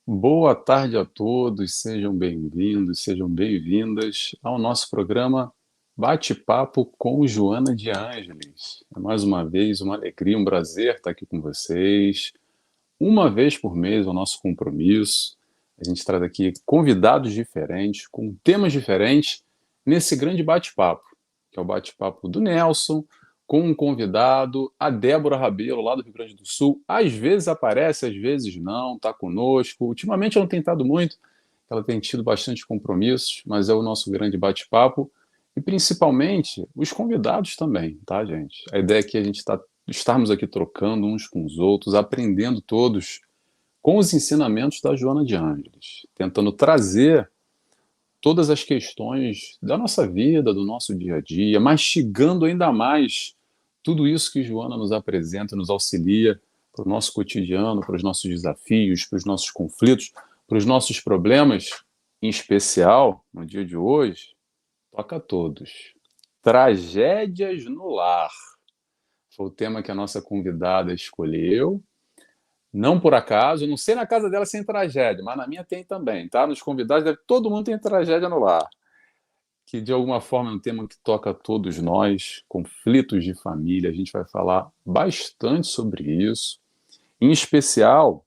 Boa tarde a todos, sejam bem-vindos, sejam bem-vindas ao nosso programa Bate-Papo com Joana de Ângeles. É mais uma vez uma alegria, um prazer estar aqui com vocês. Uma vez por mês é o nosso compromisso. A gente traz aqui convidados diferentes, com temas diferentes, nesse grande bate-papo, que é o bate-papo do Nelson, com um convidado, a Débora Rabelo, lá do Rio Grande do Sul. Às vezes aparece, às vezes não, está conosco. Ultimamente ela não tem estado muito, ela tem tido bastante compromissos, mas é o nosso grande bate-papo. E principalmente os convidados também, tá, gente? A ideia é que a gente estarmos aqui trocando uns com os outros, aprendendo todos com os ensinamentos da Joana de Ângeles, tentando trazer todas as questões da nossa vida, do nosso dia a dia, mastigando ainda mais tudo isso que Joana nos apresenta, nos auxilia para o nosso cotidiano, para os nossos desafios, para os nossos conflitos, para os nossos problemas, em especial, no dia de hoje, toca a todos. Tragédias no lar. Foi o tema que a nossa convidada escolheu. Não por acaso, eu não sei na casa dela sem tragédia, mas na minha tem também, tá? Nos convidados, todo mundo tem tragédia no lar, que de alguma forma é um tema que toca a todos nós, conflitos de família, a gente vai falar bastante sobre isso. Em especial,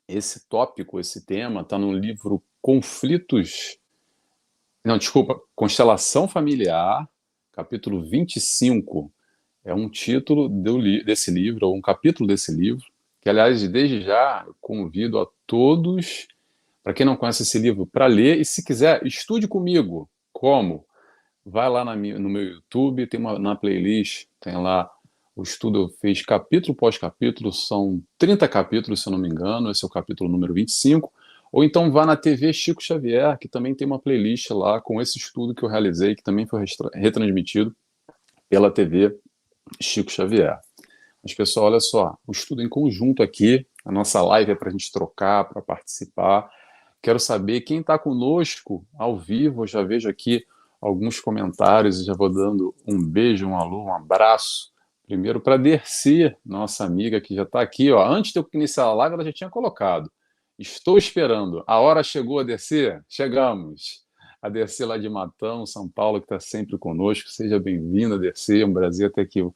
esse tópico, esse tema, está no livro Conflitos. Não, desculpa, Constelação Familiar, capítulo 25. É um título desse livro, ou um capítulo desse livro, que, aliás, desde já eu convido a todos, para quem não conhece esse livro, para ler, e se quiser, estude comigo. Como? Vai lá no meu YouTube, tem na playlist, tem lá o estudo, eu fiz capítulo pós capítulo, são 30 capítulos, se eu não me engano, esse é o capítulo número 25. Ou então vá na TV Chico Xavier, que também tem uma playlist lá com esse estudo que eu realizei, que também foi retransmitido pela TV Chico Xavier. Mas, pessoal, olha só, o estudo em conjunto aqui, a nossa live é para a gente trocar, para participar. Quero saber quem está conosco ao vivo. Eu já vejo aqui alguns comentários e já vou dando um beijo, um alô, um abraço. Primeiro para Dercy, nossa amiga que já está aqui. Ó. Antes de eu iniciar a live, ela já tinha colocado. Estou esperando. A hora chegou, Dercy? Chegamos. A Dercy lá de Matão, São Paulo, que está sempre conosco. Seja bem-vinda, Dercy. É um prazer ter aqui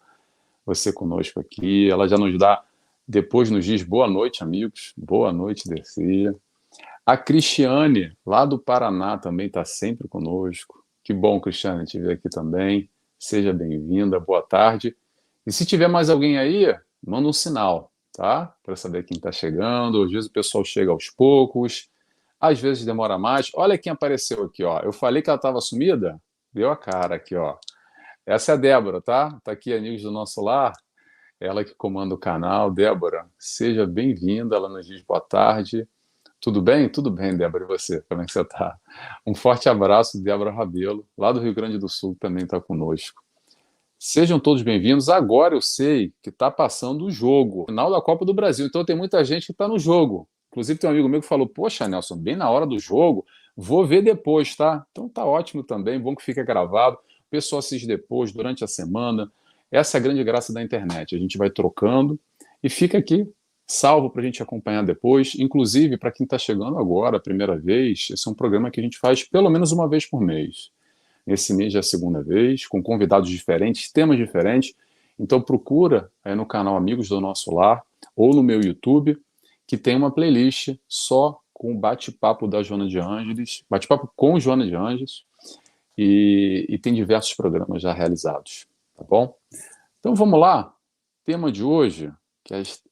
você conosco aqui. Ela já nos dá, depois nos diz boa noite, amigos. Boa noite, Dercy. A Cristiane, lá do Paraná, também está sempre conosco. Que bom, Cristiane, te ver aqui também. Seja bem-vinda, boa tarde. E se tiver mais alguém aí, manda um sinal, tá? Para saber quem está chegando. Às vezes o pessoal chega aos poucos, às vezes demora mais. Olha quem apareceu aqui, ó. Eu falei que ela estava sumida? Deu a cara aqui, ó. Essa é a Débora, tá? Está aqui, amigos do nosso lar. Ela que comanda o canal. Débora, seja bem-vinda. Ela nos diz boa tarde. Tudo bem? Tudo bem, Débora. E você? Como é que você está? Um forte abraço, Débora Rabelo, lá do Rio Grande do Sul, que também está conosco. Sejam todos bem-vindos. Agora eu sei que está passando o jogo, final da Copa do Brasil. Então tem muita gente que está no jogo. Inclusive tem um amigo meu que falou, poxa, Nelson, bem na hora do jogo, vou ver depois, tá? Então tá ótimo também, bom que fica gravado. O pessoal assiste depois, durante a semana. Essa é a grande graça da internet. A gente vai trocando e fica aqui salvo para a gente acompanhar depois. Inclusive, para quem está chegando agora, a primeira vez, esse é um programa que a gente faz pelo menos uma vez por mês. Esse mês já é a segunda vez, com convidados diferentes, temas diferentes. Então procura aí no canal Amigos do Nosso Lar ou no meu YouTube, que tem uma playlist só com o bate-papo da Joana de Ângeles, bate-papo com Joana de Ângeles, e tem diversos programas já realizados, tá bom? Então vamos lá. Tema de hoje, que é as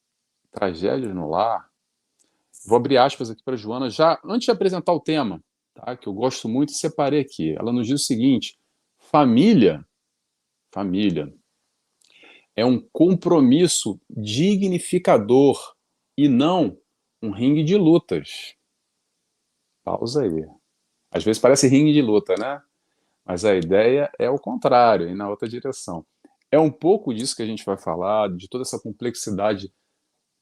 tragédias no lar. Vou abrir aspas aqui para a Joana, já antes de apresentar o tema, tá, que eu gosto muito, separei aqui. Ela nos diz o seguinte: família, família é um compromisso dignificador e não um ringue de lutas. Pausa aí. Às vezes parece ringue de luta, né? Mas a ideia é o contrário, e na outra direção. É um pouco disso que a gente vai falar, de toda essa complexidade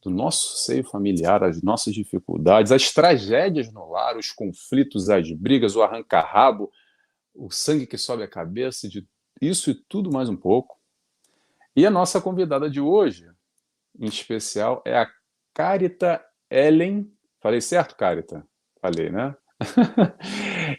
do nosso seio familiar, as nossas dificuldades, as tragédias no lar, os conflitos, as brigas, o arranca-rabo, o sangue que sobe a cabeça, de isso e tudo mais um pouco. E a nossa convidada de hoje, em especial, é a Carita Ellen. Falei certo, Carita? Falei, né?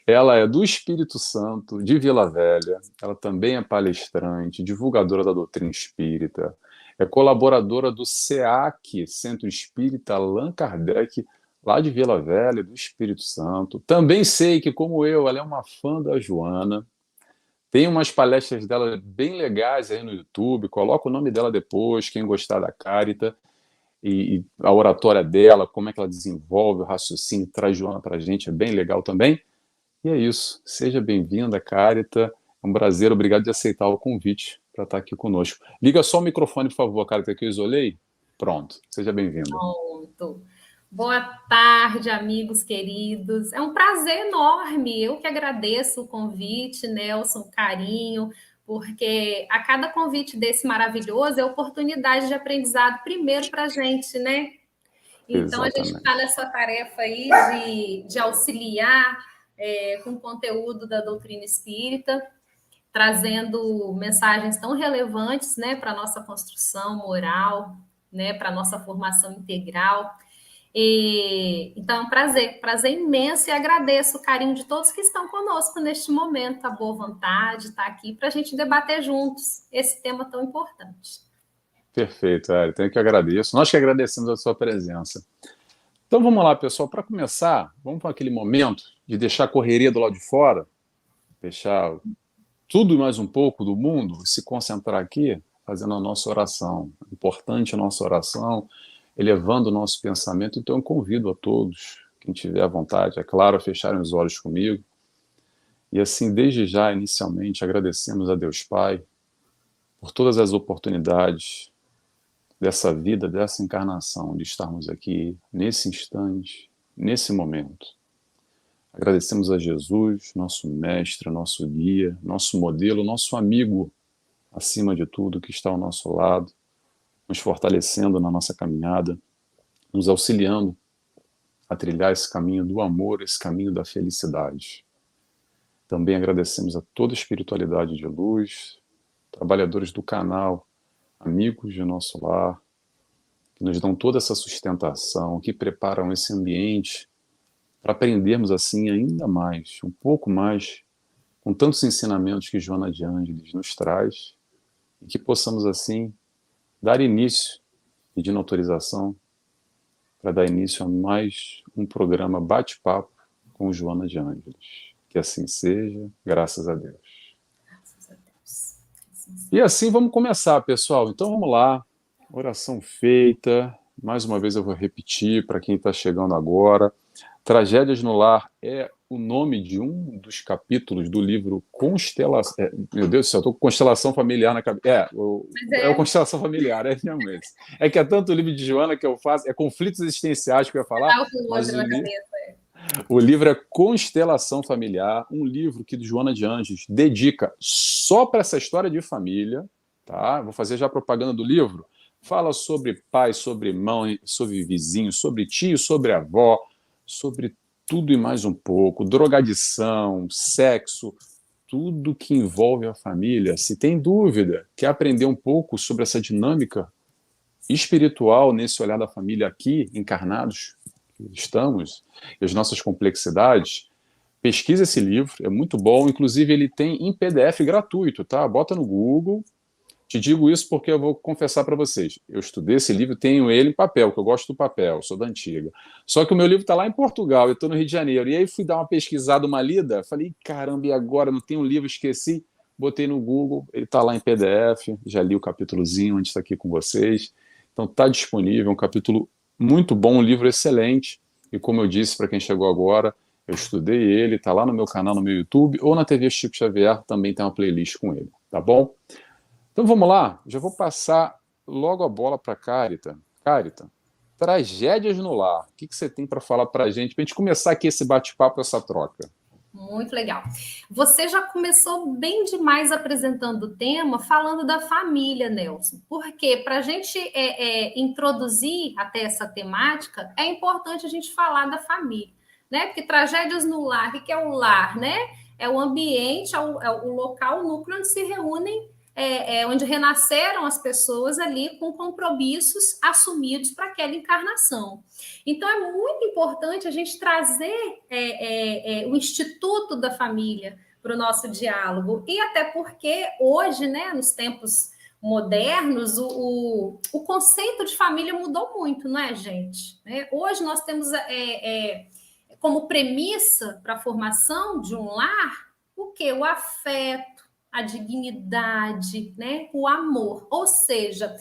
Ela é do Espírito Santo, de Vila Velha. Ela também é palestrante, divulgadora da doutrina espírita. É colaboradora do SEAC, Centro Espírita Allan Kardec, lá de Vila Velha, do Espírito Santo. Também sei que, como eu, ela é uma fã da Joana. Tem umas palestras dela bem legais aí no YouTube. Coloca o nome dela depois, quem gostar da Carita e a oratória dela, como é que ela desenvolve o raciocínio, traz Joana para a gente, é bem legal também. E é isso. Seja bem-vinda, Carita. É um prazer, obrigado de aceitar o convite para estar aqui conosco. Liga só o microfone, por favor, Carita, que eu isolei. Pronto, seja bem-vinda. Pronto. Boa tarde, amigos queridos. É um prazer enorme. Eu que agradeço o convite, Nelson, o carinho, porque a cada convite desse maravilhoso é oportunidade de aprendizado primeiro para a gente, né? Então, a gente está Exatamente. nessa tarefa aí de auxiliar com o conteúdo da doutrina espírita, trazendo mensagens tão relevantes, né, para a nossa construção moral, né, para a nossa formação integral. Então, é um prazer imenso, e agradeço o carinho de todos que estão conosco neste momento, a boa vontade, estar aqui para a gente debater juntos esse tema tão importante. Perfeito, Ari. Tenho que agradecer. Nós que agradecemos a sua presença. Então vamos lá, pessoal. Para começar, vamos para aquele momento de deixar a correria do lado de fora, deixar tudo e mais um pouco do mundo, se concentrar aqui, fazendo a nossa oração. Importante a nossa oração, elevando o nosso pensamento. Então eu convido a todos, quem tiver à vontade, é claro, a fecharem os olhos comigo. E assim, desde já, inicialmente, agradecemos a Deus Pai por todas as oportunidades dessa vida, dessa encarnação, de estarmos aqui nesse instante, nesse momento. Agradecemos a Jesus, nosso mestre, nosso guia, nosso modelo, nosso amigo, acima de tudo, que está ao nosso lado, nos fortalecendo na nossa caminhada, nos auxiliando a trilhar esse caminho do amor, esse caminho da felicidade. Também agradecemos a toda a espiritualidade de luz, trabalhadores do canal, amigos de nosso lar, que nos dão toda essa sustentação, que preparam esse ambiente para aprendermos assim ainda mais, um pouco mais, com tantos ensinamentos que Joana de Ângeles nos traz, e que possamos assim dar início, pedindo autorização, para dar início a mais um programa Bate-Papo com Joana de Ângeles. Que assim seja, graças a Deus. Graças a Deus. E assim vamos começar, pessoal. Então vamos lá, oração feita. Mais uma vez eu vou repetir para quem está chegando agora. Tragédias no Lar é o nome de um dos capítulos do livro Constelação. Meu Deus do céu, estou com Constelação Familiar na cabeça. É o Constelação Familiar, é mesmo esse. É que é tanto o livro de Joana que eu faço, é conflitos existenciais que eu ia falar, mas o livro é Constelação Familiar, um livro que Joana de Anjos dedica só para essa história de família, tá? Vou fazer já propaganda do livro. Fala sobre pai, sobre mãe, sobre vizinho, sobre tio, sobre avó, sobre tudo e mais um pouco, drogadição, sexo, tudo que envolve a família. Se tem dúvida, quer aprender um pouco sobre essa dinâmica espiritual nesse olhar da família aqui, encarnados, estamos, e as nossas complexidades, pesquisa esse livro, é muito bom, inclusive ele tem em PDF gratuito, tá? Bota no Google. Te digo isso porque eu vou confessar para vocês. Eu estudei esse livro, tenho ele em papel, que eu gosto do papel, sou da antiga. Só que o meu livro está lá em Portugal, eu estou no Rio de Janeiro. E aí fui dar uma pesquisada, uma lida, falei, caramba, e agora? Não tem um livro, esqueci. Botei no Google, ele está lá em PDF, já li o capítulozinho antes de estar aqui com vocês. Então está disponível, um capítulo muito bom, um livro excelente. E como eu disse para quem chegou agora, eu estudei ele, está lá no meu canal, no meu YouTube, ou na TV Chico Xavier, também tem uma playlist com ele, tá bom? Então vamos lá, já vou passar logo a bola para a Carita. Carita, tragédias no lar. O que você tem para falar para a gente começar aqui esse bate-papo, essa troca? Muito legal. Você já começou bem demais apresentando o tema, falando da família, Nelson. Porque para a gente introduzir até essa temática, é importante a gente falar da família, né? Porque tragédias no lar, o que é o lar, né? É o ambiente, é o local, o núcleo onde se reúnem onde renasceram as pessoas ali com compromissos assumidos para aquela encarnação. Então, é muito importante a gente trazer o Instituto da Família para o nosso diálogo, e até porque hoje, né, nos tempos modernos, o conceito de família mudou muito, não é, gente? Hoje nós temos como premissa para a formação de um lar o quê? O afeto, a dignidade, né? O amor. Ou seja,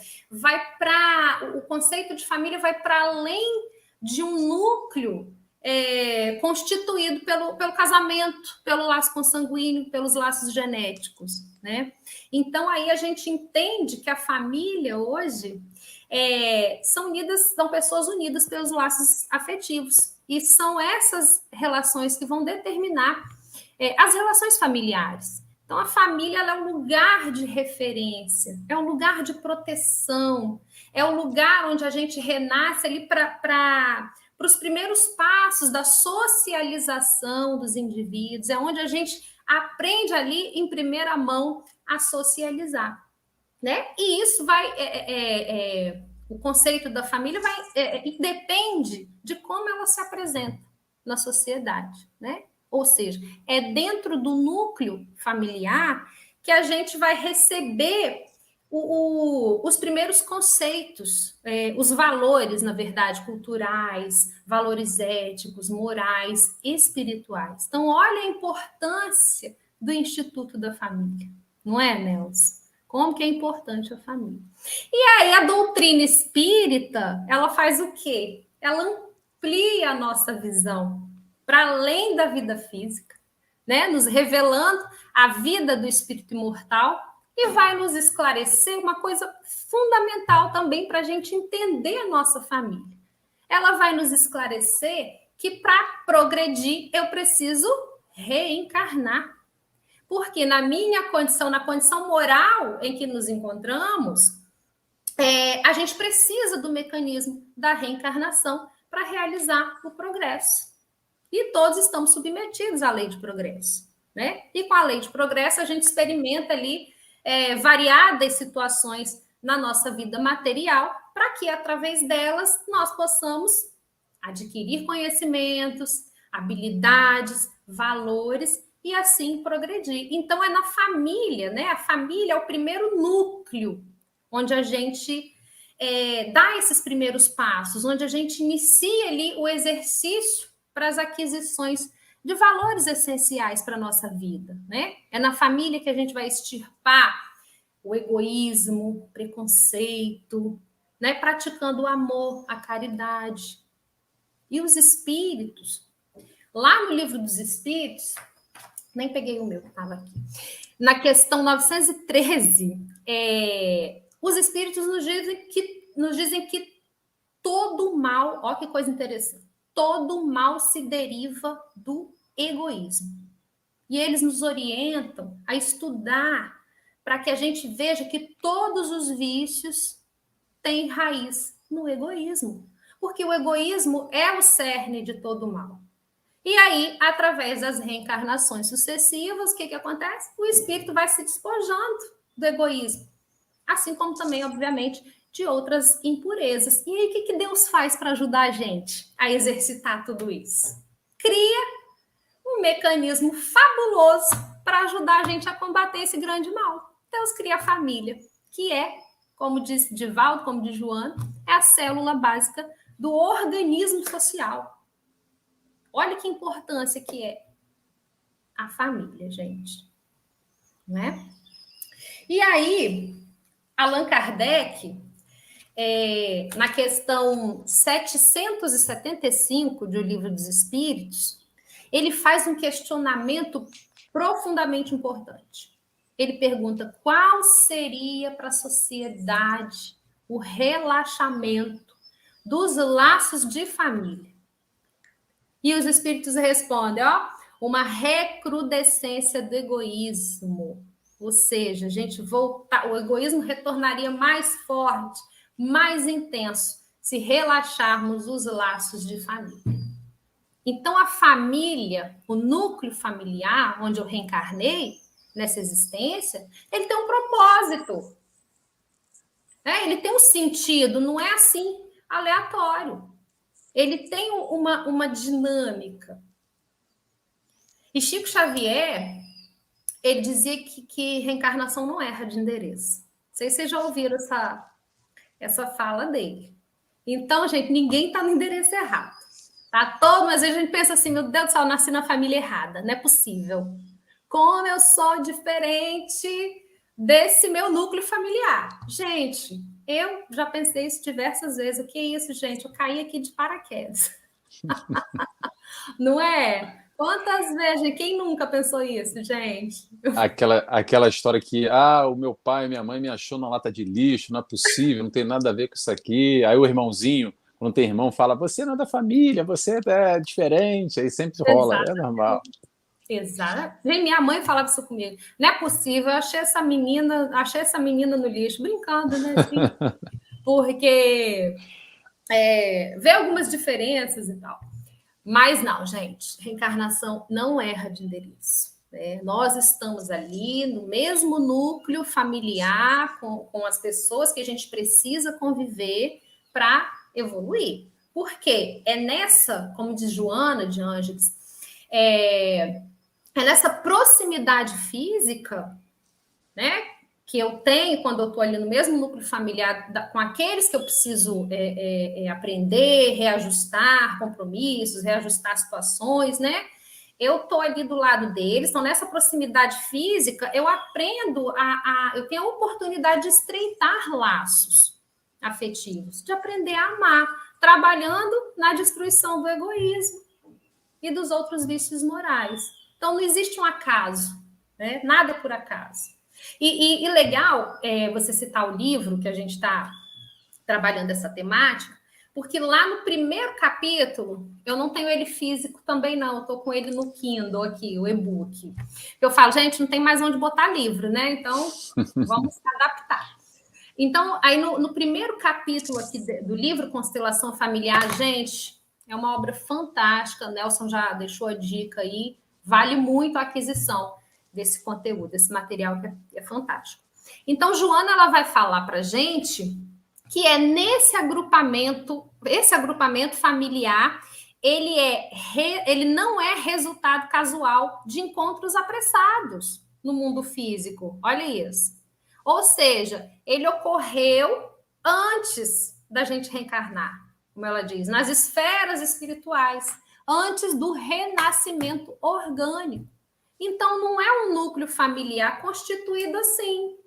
o conceito de família vai para além de um núcleo constituído pelo casamento, pelo laço consanguíneo, pelos laços genéticos, né? Então, aí a gente entende que a família hoje são pessoas unidas pelos laços afetivos, e são essas relações que vão determinar as relações familiares. Então, a família ela é um lugar de referência, é um lugar de proteção, é um lugar onde a gente renasce ali para os primeiros passos da socialização dos indivíduos, é onde a gente aprende ali em primeira mão a socializar, né? E isso vai o conceito da família depende de como ela se apresenta na sociedade, né? Ou seja, é dentro do núcleo familiar que a gente vai receber os primeiros conceitos, os valores, na verdade, culturais, valores éticos, morais, espirituais. Então, olha a importância do Instituto da Família, não é, Nelson? Como que é importante a família. E aí, a doutrina espírita, ela faz o quê? Ela amplia a nossa visão para além da vida física, né? Nos revelando a vida do espírito imortal, e vai nos esclarecer uma coisa fundamental também para a gente entender a nossa família. Ela vai nos esclarecer que para progredir eu preciso reencarnar. Porque na minha condição, na condição moral em que nos encontramos, a gente precisa do mecanismo da reencarnação para realizar o progresso. E todos estamos submetidos à lei de progresso, né? E com a lei de progresso a gente experimenta ali variadas situações na nossa vida material, para que através delas nós possamos adquirir conhecimentos, habilidades, valores e assim progredir. Então é na família, né? A família é o primeiro núcleo onde a gente dá esses primeiros passos, onde a gente inicia ali o exercício para as aquisições de valores essenciais para a nossa vida, né? É na família que a gente vai extirpar o egoísmo, o preconceito, né? Praticando o amor, a caridade. E os espíritos, lá no Livro dos Espíritos, nem peguei o meu, estava aqui, na questão 913, os espíritos nos dizem que todo mal, olha que coisa interessante, todo mal se deriva do egoísmo. E eles nos orientam a estudar para que a gente veja que todos os vícios têm raiz no egoísmo. Porque o egoísmo é o cerne de todo mal. E aí, através das reencarnações sucessivas, o que acontece? O espírito vai se despojando do egoísmo. Assim como também, obviamente, de outras impurezas. E aí, o que Deus faz para ajudar a gente a exercitar tudo isso? Cria um mecanismo fabuloso para ajudar a gente a combater esse grande mal. Deus cria a família, que como disse Divaldo, como diz Joana, é a célula básica do organismo social. Olha que importância que é a família, gente. Né? E aí, Allan Kardec, na questão 775 do Livro dos Espíritos, ele faz um questionamento profundamente importante. Ele pergunta qual seria para a sociedade o relaxamento dos laços de família. E os espíritos respondem, uma recrudescência do egoísmo. Ou seja, o egoísmo retornaria mais forte, mais intenso, se relaxarmos os laços de família. Então, a família, o núcleo familiar, onde eu reencarnei nessa existência, ele tem um propósito. propósito. Ele tem um sentido, não é assim aleatório. Ele tem uma dinâmica. E Chico Xavier, ele dizia que reencarnação não erra de endereço. Não sei se vocês já ouviram essa fala dele. Então, gente, ninguém está no endereço errado. Tá todo, mas a gente pensa assim, meu Deus do céu, eu nasci na família errada. Não é possível. Como eu sou diferente desse meu núcleo familiar. Gente, eu já pensei isso diversas vezes. O que é isso, gente? Eu caí aqui de paraquedas. Não é? Quantas vezes? Quem nunca pensou isso, gente? Aquela história que, o meu pai e minha mãe me achou na lata de lixo, não é possível, não tem nada a ver com isso aqui. Aí o irmãozinho, quando tem irmão, fala, você não é da família, você é diferente. Aí sempre rola, é normal. Exato. Minha mãe falava isso comigo. Não é possível, eu achei essa menina no lixo, brincando, né? Assim, porque vê algumas diferenças e tal. Mas não, gente, reencarnação não erra de endereço. Né? Nós estamos ali no mesmo núcleo familiar, com as pessoas que a gente precisa conviver para evoluir. Por quê? É nessa, como diz Joana de Ângeles, é nessa proximidade física, né, que eu tenho quando eu estou ali no mesmo núcleo familiar com aqueles que eu preciso aprender, reajustar compromissos, reajustar situações, né? Eu estou ali do lado deles, então nessa proximidade física eu aprendo eu tenho a oportunidade de estreitar laços afetivos, de aprender a amar, trabalhando na destruição do egoísmo e dos outros vícios morais. Então, não existe um acaso, né? Nada por acaso. E legal você citar o livro que a gente está trabalhando essa temática, porque lá no primeiro capítulo, eu não tenho ele físico também, não. Eu estou com ele no Kindle aqui, o e-book. Eu falo, gente, não tem mais onde botar livro, né? Então, vamos se adaptar. Então, aí no primeiro capítulo aqui do livro Constelação Familiar, gente, é uma obra fantástica. Nelson já deixou a dica aí. Vale muito a aquisição desse conteúdo, desse material que é fantástico. Então, Joana, ela vai falar para a gente que é nesse agrupamento, esse agrupamento familiar, ele não é resultado casual de encontros apressados no mundo físico. Olha isso. Ou seja, ele ocorreu antes da gente reencarnar, como ela diz, nas esferas espirituais, antes do renascimento orgânico. Então, não é um núcleo familiar constituído assim,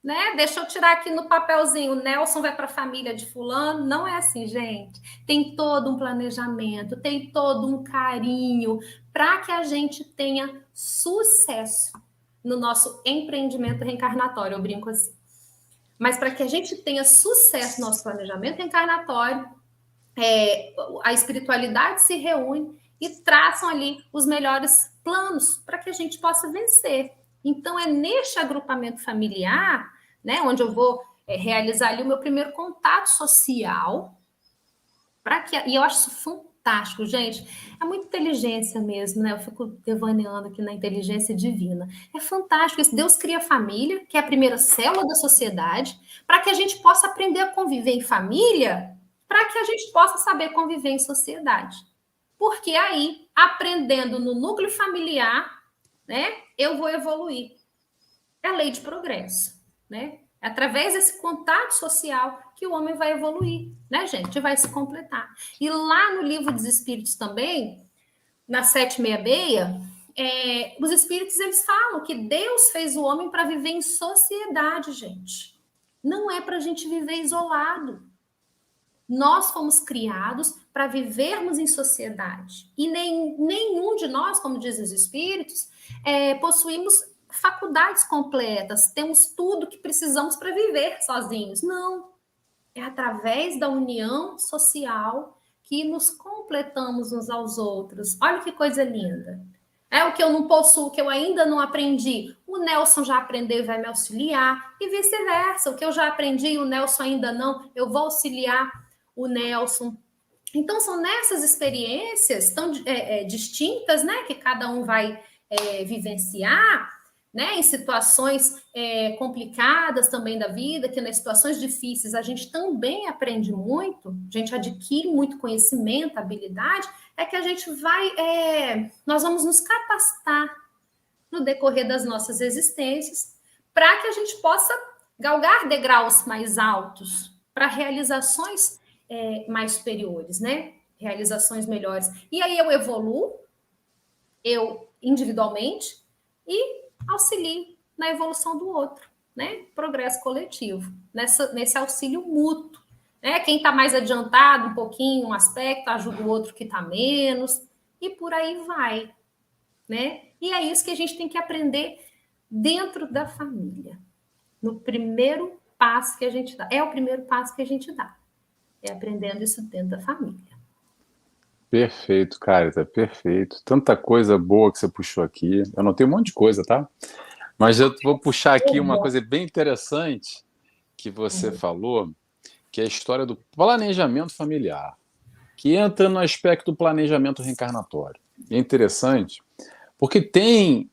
né? Deixa eu tirar aqui no papelzinho, o Nelson vai para a família de fulano. Não é assim, gente. Tem todo um planejamento, tem todo um carinho para que a gente tenha sucesso no nosso empreendimento reencarnatório, eu brinco assim. Mas para que a gente tenha sucesso no nosso planejamento reencarnatório, a espiritualidade se reúne e traçam ali os melhores planos para que a gente possa vencer. Então, é neste agrupamento familiar, né, onde eu vou realizar ali o meu primeiro contato social, e eu acho isso fantástico, gente. É muita inteligência mesmo, né? Eu fico devaneando aqui na inteligência divina. É fantástico isso. Deus cria a família, que é a primeira célula da sociedade, para que a gente possa aprender a conviver em família, para que a gente possa saber conviver em sociedade. Porque aí, aprendendo no núcleo familiar, né, eu vou evoluir. É a lei de progresso, né? É através desse contato social que o homem vai evoluir, né, gente? Vai se completar. E lá no Livro dos Espíritos também, na 766, os espíritos eles falam que Deus fez o homem para viver em sociedade, gente. Não é para a gente viver isolado. Nós fomos criados para vivermos em sociedade. E nenhum de nós, como dizem os espíritos, possuímos faculdades completas, temos tudo que precisamos para viver sozinhos. Não. É através da união social que nos completamos uns aos outros. Olha que coisa linda. É o que eu não possuo, o que eu ainda não aprendi. O Nelson já aprendeu e vai me auxiliar, e vice-versa. O que eu já aprendi e o Nelson ainda não, eu vou auxiliar o Nelson. Então, são nessas experiências tão distintas, né, que cada um vai vivenciar, né, em situações complicadas também da vida, que nas situações difíceis a gente também aprende muito, a gente adquire muito conhecimento, habilidade, é que a gente nós vamos nos capacitar no decorrer das nossas existências para que a gente possa galgar degraus mais altos para realizações mais superiores, né? Realizações melhores. E aí eu evoluo, eu individualmente, e auxilio na evolução do outro, né? Progresso coletivo, nesse auxílio mútuo. Né? Quem está mais adiantado um pouquinho, um aspecto, ajuda o outro que está menos, e por aí vai. Né? E é isso que a gente tem que aprender dentro da família. No primeiro passo que a gente dá. É o primeiro passo que a gente dá. É aprendendo isso dentro da família. Perfeito, cara, tá perfeito. Tanta coisa boa que você puxou aqui. Eu anotei um monte de coisa, tá? Mas eu vou puxar aqui uma coisa bem interessante que você falou, que é a história do planejamento familiar, que entra no aspecto do planejamento reencarnatório. É interessante, porque tem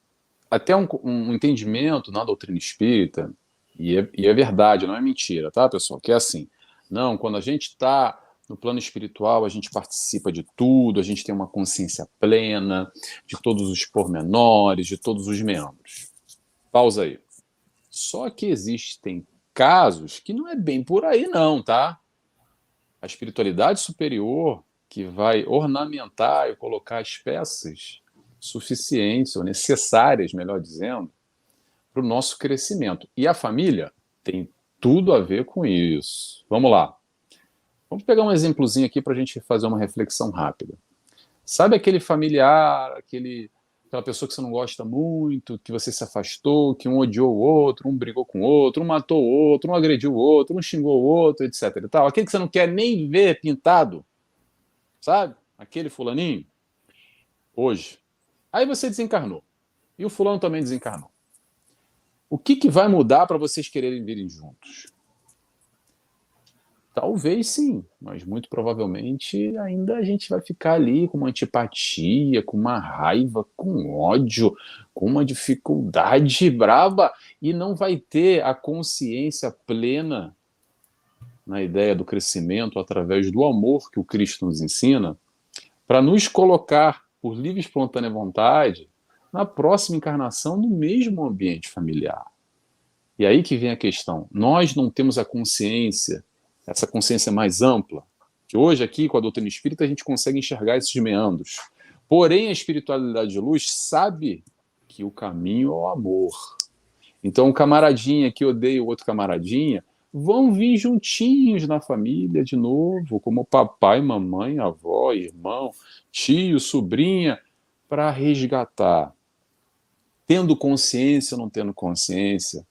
até um entendimento na doutrina espírita, e é verdade, não é mentira, tá, pessoal? Que é assim, não, quando a gente está no plano espiritual, a gente participa de tudo, a gente tem uma consciência plena de todos os pormenores, de todos os membros. Pausa aí. Só que existem casos que não é bem por aí não, tá? A espiritualidade superior que vai ornamentar e colocar as peças suficientes ou necessárias, melhor dizendo, para o nosso crescimento. E a família tem tudo a ver com isso. Vamos lá. Vamos pegar um exemplozinho aqui para a gente fazer uma reflexão rápida. Sabe aquele familiar, aquela pessoa que você não gosta muito, que você se afastou, que um odiou o outro, um brigou com o outro, um matou o outro, um agrediu o outro, um xingou o outro, etc. E tal. Aquele que você não quer nem ver pintado, sabe? Aquele fulaninho, hoje. Aí você desencarnou. E o fulano também desencarnou. O que vai mudar para vocês quererem virem juntos? Talvez sim, mas muito provavelmente ainda a gente vai ficar ali com uma antipatia, com uma raiva, com ódio, com uma dificuldade braba e não vai ter a consciência plena na ideia do crescimento através do amor que o Cristo nos ensina para nos colocar por livre e espontânea vontade na próxima encarnação no mesmo ambiente familiar. E aí que vem a questão. Nós não temos a consciência, essa consciência mais ampla, que hoje aqui com a doutrina espírita a gente consegue enxergar esses meandros. Porém, a espiritualidade de luz sabe que o caminho é o amor. Então, um camaradinha que odeia o outro camaradinha vão vir juntinhos na família de novo, como papai, mamãe, avó, irmão, tio, sobrinha, para resgatar. Tendo consciência ou não tendo consciência,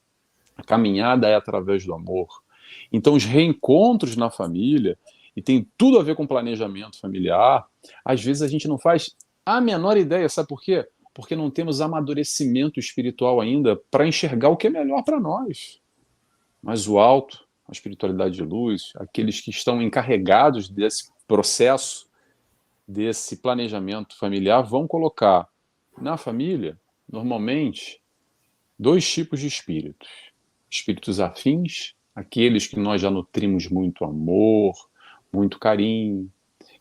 a caminhada é através do amor. Então, os reencontros na família, e tem tudo a ver com planejamento familiar, às vezes a gente não faz a menor ideia, sabe por quê? Porque não temos amadurecimento espiritual ainda para enxergar o que é melhor para nós. Mas o alto, a espiritualidade de luz, aqueles que estão encarregados desse processo, desse planejamento familiar, vão colocar na família, normalmente, dois tipos de espíritos. Espíritos afins, aqueles que nós já nutrimos muito amor, muito carinho,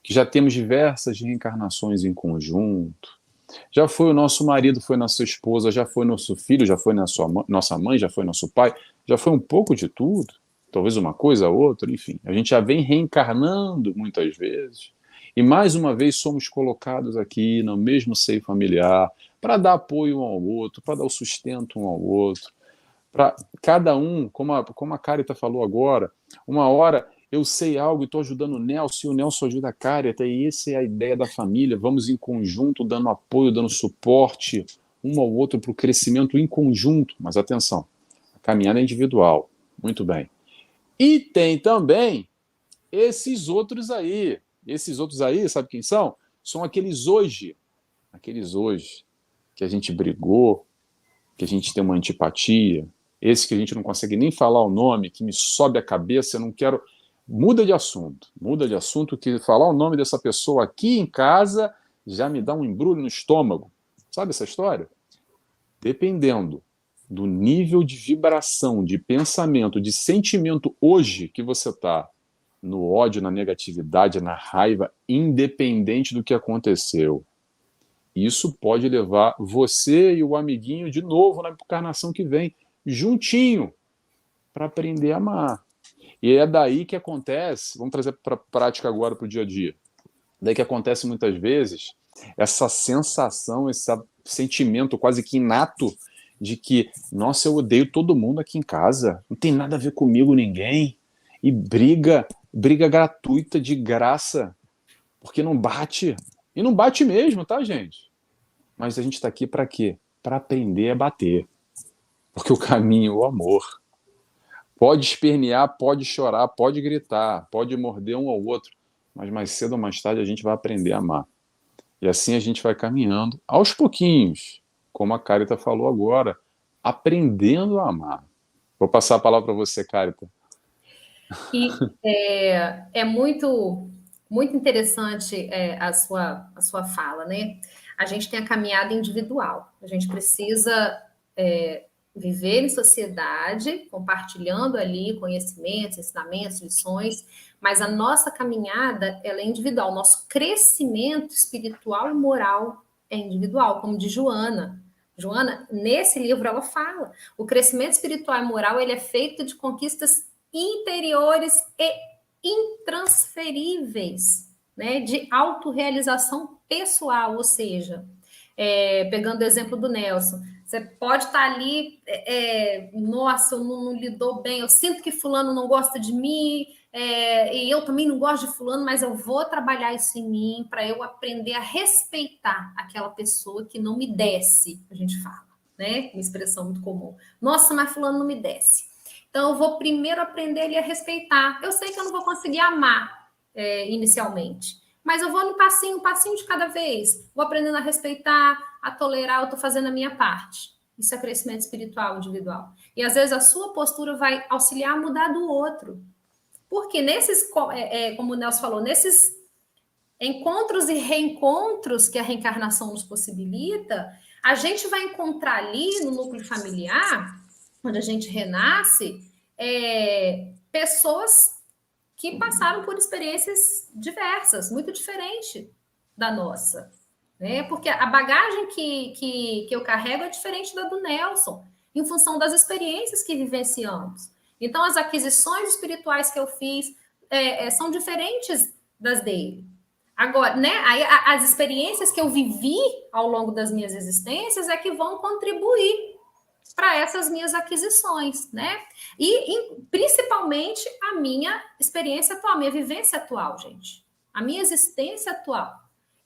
que já temos diversas reencarnações em conjunto. Já foi o nosso marido, foi nossa esposa, já foi nosso filho, já foi nossa mãe, já foi nosso pai, já foi um pouco de tudo, talvez uma coisa ou outra, enfim. A gente já vem reencarnando muitas vezes, e mais uma vez somos colocados aqui no mesmo seio familiar, para dar apoio um ao outro, para dar o sustento um ao outro, para cada um, como a Carita falou agora, uma hora eu sei algo e estou ajudando o Nelson, e o Nelson ajuda a Carita, e essa é a ideia da família, vamos em conjunto, dando apoio, dando suporte um ao outro para o crescimento em conjunto, mas atenção, a caminhada é individual, muito bem. E tem também esses outros aí, sabe quem são? São aqueles hoje, que a gente brigou, que a gente tem uma antipatia, esse que a gente não consegue nem falar o nome, que me sobe a cabeça, eu não quero... Muda de assunto, que falar o nome dessa pessoa aqui em casa já me dá um embrulho no estômago. Sabe essa história? Dependendo do nível de vibração, de pensamento, de sentimento hoje que você está, no ódio, na negatividade, na raiva, independente do que aconteceu. Isso pode levar você e o amiguinho de novo na encarnação que vem, juntinho, para aprender a amar. E é daí que acontece, vamos trazer para a prática agora, para o dia a dia, daí que acontece muitas vezes essa sensação, esse sentimento quase que inato de que, nossa, eu odeio todo mundo aqui em casa, não tem nada a ver comigo ninguém, e briga gratuita, de graça, porque não bate, e não bate mesmo, tá, gente? Mas a gente está aqui para quê? Para aprender a bater, porque o caminho é o amor. Pode espernear, pode chorar, pode gritar, pode morder um ao outro, mas mais cedo ou mais tarde a gente vai aprender a amar. E assim a gente vai caminhando, aos pouquinhos, como a Carita falou agora, aprendendo a amar. Vou passar a palavra para você, Carita. E é muito, muito interessante a sua fala, né? A gente tem a caminhada individual, a gente precisa viver em sociedade, compartilhando ali conhecimentos, ensinamentos, lições, mas a nossa caminhada ela é individual, o nosso crescimento espiritual e moral é individual, como de Joana. Joana, nesse livro, ela fala, o crescimento espiritual e moral ele é feito de conquistas interiores e intransferíveis, né, de autorrealização pessoal, ou seja, pegando o exemplo do Nelson, você pode estar ali, nossa, eu não lidou bem, eu sinto que fulano não gosta de mim, e eu também não gosto de fulano, mas eu vou trabalhar isso em mim para eu aprender a respeitar aquela pessoa que não me desce, a gente fala, né? Uma expressão muito comum. Nossa, mas fulano não me desce. Então, eu vou primeiro aprender ele a respeitar. Eu sei que eu não vou conseguir amar inicialmente, mas eu vou um passinho de cada vez. Vou aprendendo a respeitar, a tolerar, eu estou fazendo a minha parte. Isso é crescimento espiritual individual. E às vezes a sua postura vai auxiliar a mudar do outro. Porque nesses, como o Nelson falou, nesses encontros e reencontros que a reencarnação nos possibilita, a gente vai encontrar ali no núcleo familiar, onde a gente renasce, pessoas que passaram por experiências diversas, muito diferentes da nossa. Né? Porque a bagagem que eu carrego é diferente da do Nelson, em função das experiências que vivenciamos. Então, as aquisições espirituais que eu fiz são diferentes das dele. Agora, né, aí, as experiências que eu vivi ao longo das minhas existências é que vão contribuir para essas minhas aquisições, né? E principalmente a minha experiência atual, a minha vivência atual, gente. A minha existência atual.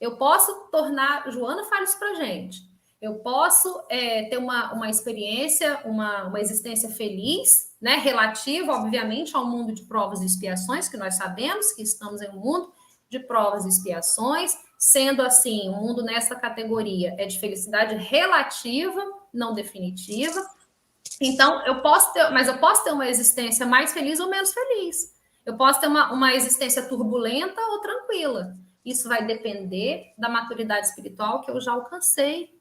Eu posso tornar... Joana fala isso para gente. Eu posso ter uma experiência, uma existência feliz, né? Relativa, obviamente, ao mundo de provas e expiações, que nós sabemos que estamos em um mundo de provas e expiações. Sendo assim, o mundo nessa categoria é de felicidade relativa, não definitiva. Então, eu posso ter uma existência mais feliz ou menos feliz. Eu posso ter uma existência turbulenta ou tranquila. Isso vai depender da maturidade espiritual que eu já alcancei.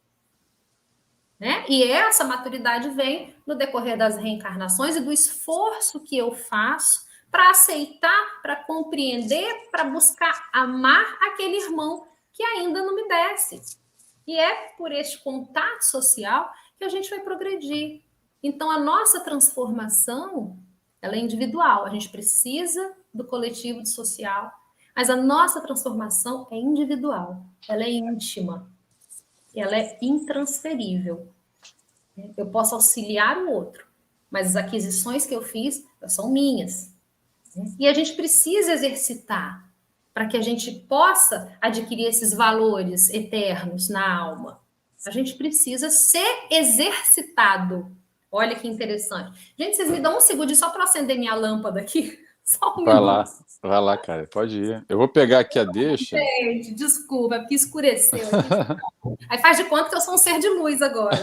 Né? E essa maturidade vem no decorrer das reencarnações e do esforço que eu faço para aceitar, para compreender, para buscar amar aquele irmão que ainda não me desce. E é por este contato social que a gente vai progredir. Então, a nossa transformação, ela é individual. A gente precisa do coletivo, do social, mas a nossa transformação é individual. Ela é íntima. Ela é intransferível. Eu posso auxiliar o outro, mas as aquisições que eu fiz são minhas. E a gente precisa exercitar para que a gente possa adquirir esses valores eternos na alma. A gente precisa ser exercitado. Olha que interessante. Gente, vocês me dão um segundo só para acender minha lâmpada aqui? Só um minuto. Vai lá, cara, pode ir. Eu vou pegar aqui a deixa. Gente, desculpa, porque escureceu aqui. Aí faz de conta que eu sou um ser de luz agora.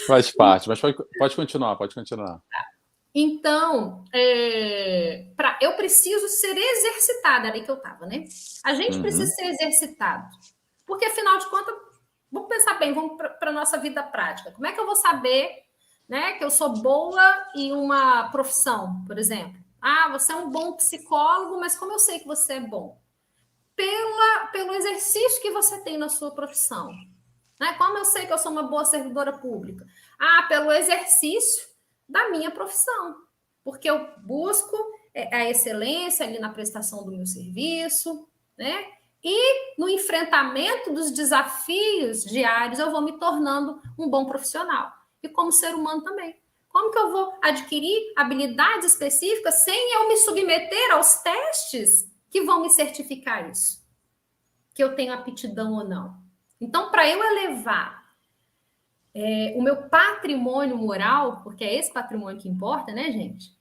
Faz parte, mas pode continuar, pode continuar. Então, eu preciso ser exercitada, ali que eu estava, né? A gente precisa ser exercitado. Porque, afinal de contas, vamos pensar bem, vamos para a nossa vida prática. Como é que eu vou saber, né, que eu sou boa em uma profissão, por exemplo? Ah, você é um bom psicólogo, mas como eu sei que você é bom? Pelo exercício que você tem na sua profissão. Né? Como eu sei que eu sou uma boa servidora pública? Ah, pelo exercício da minha profissão. Porque eu busco a excelência ali na prestação do meu serviço, né? E no enfrentamento dos desafios diários, eu vou me tornando um bom profissional. E como ser humano também. Como que eu vou adquirir habilidades específicas sem eu me submeter aos testes que vão me certificar isso? Que eu tenho aptidão ou não. Então, para eu elevar o meu patrimônio moral, porque é esse patrimônio que importa, né, gente?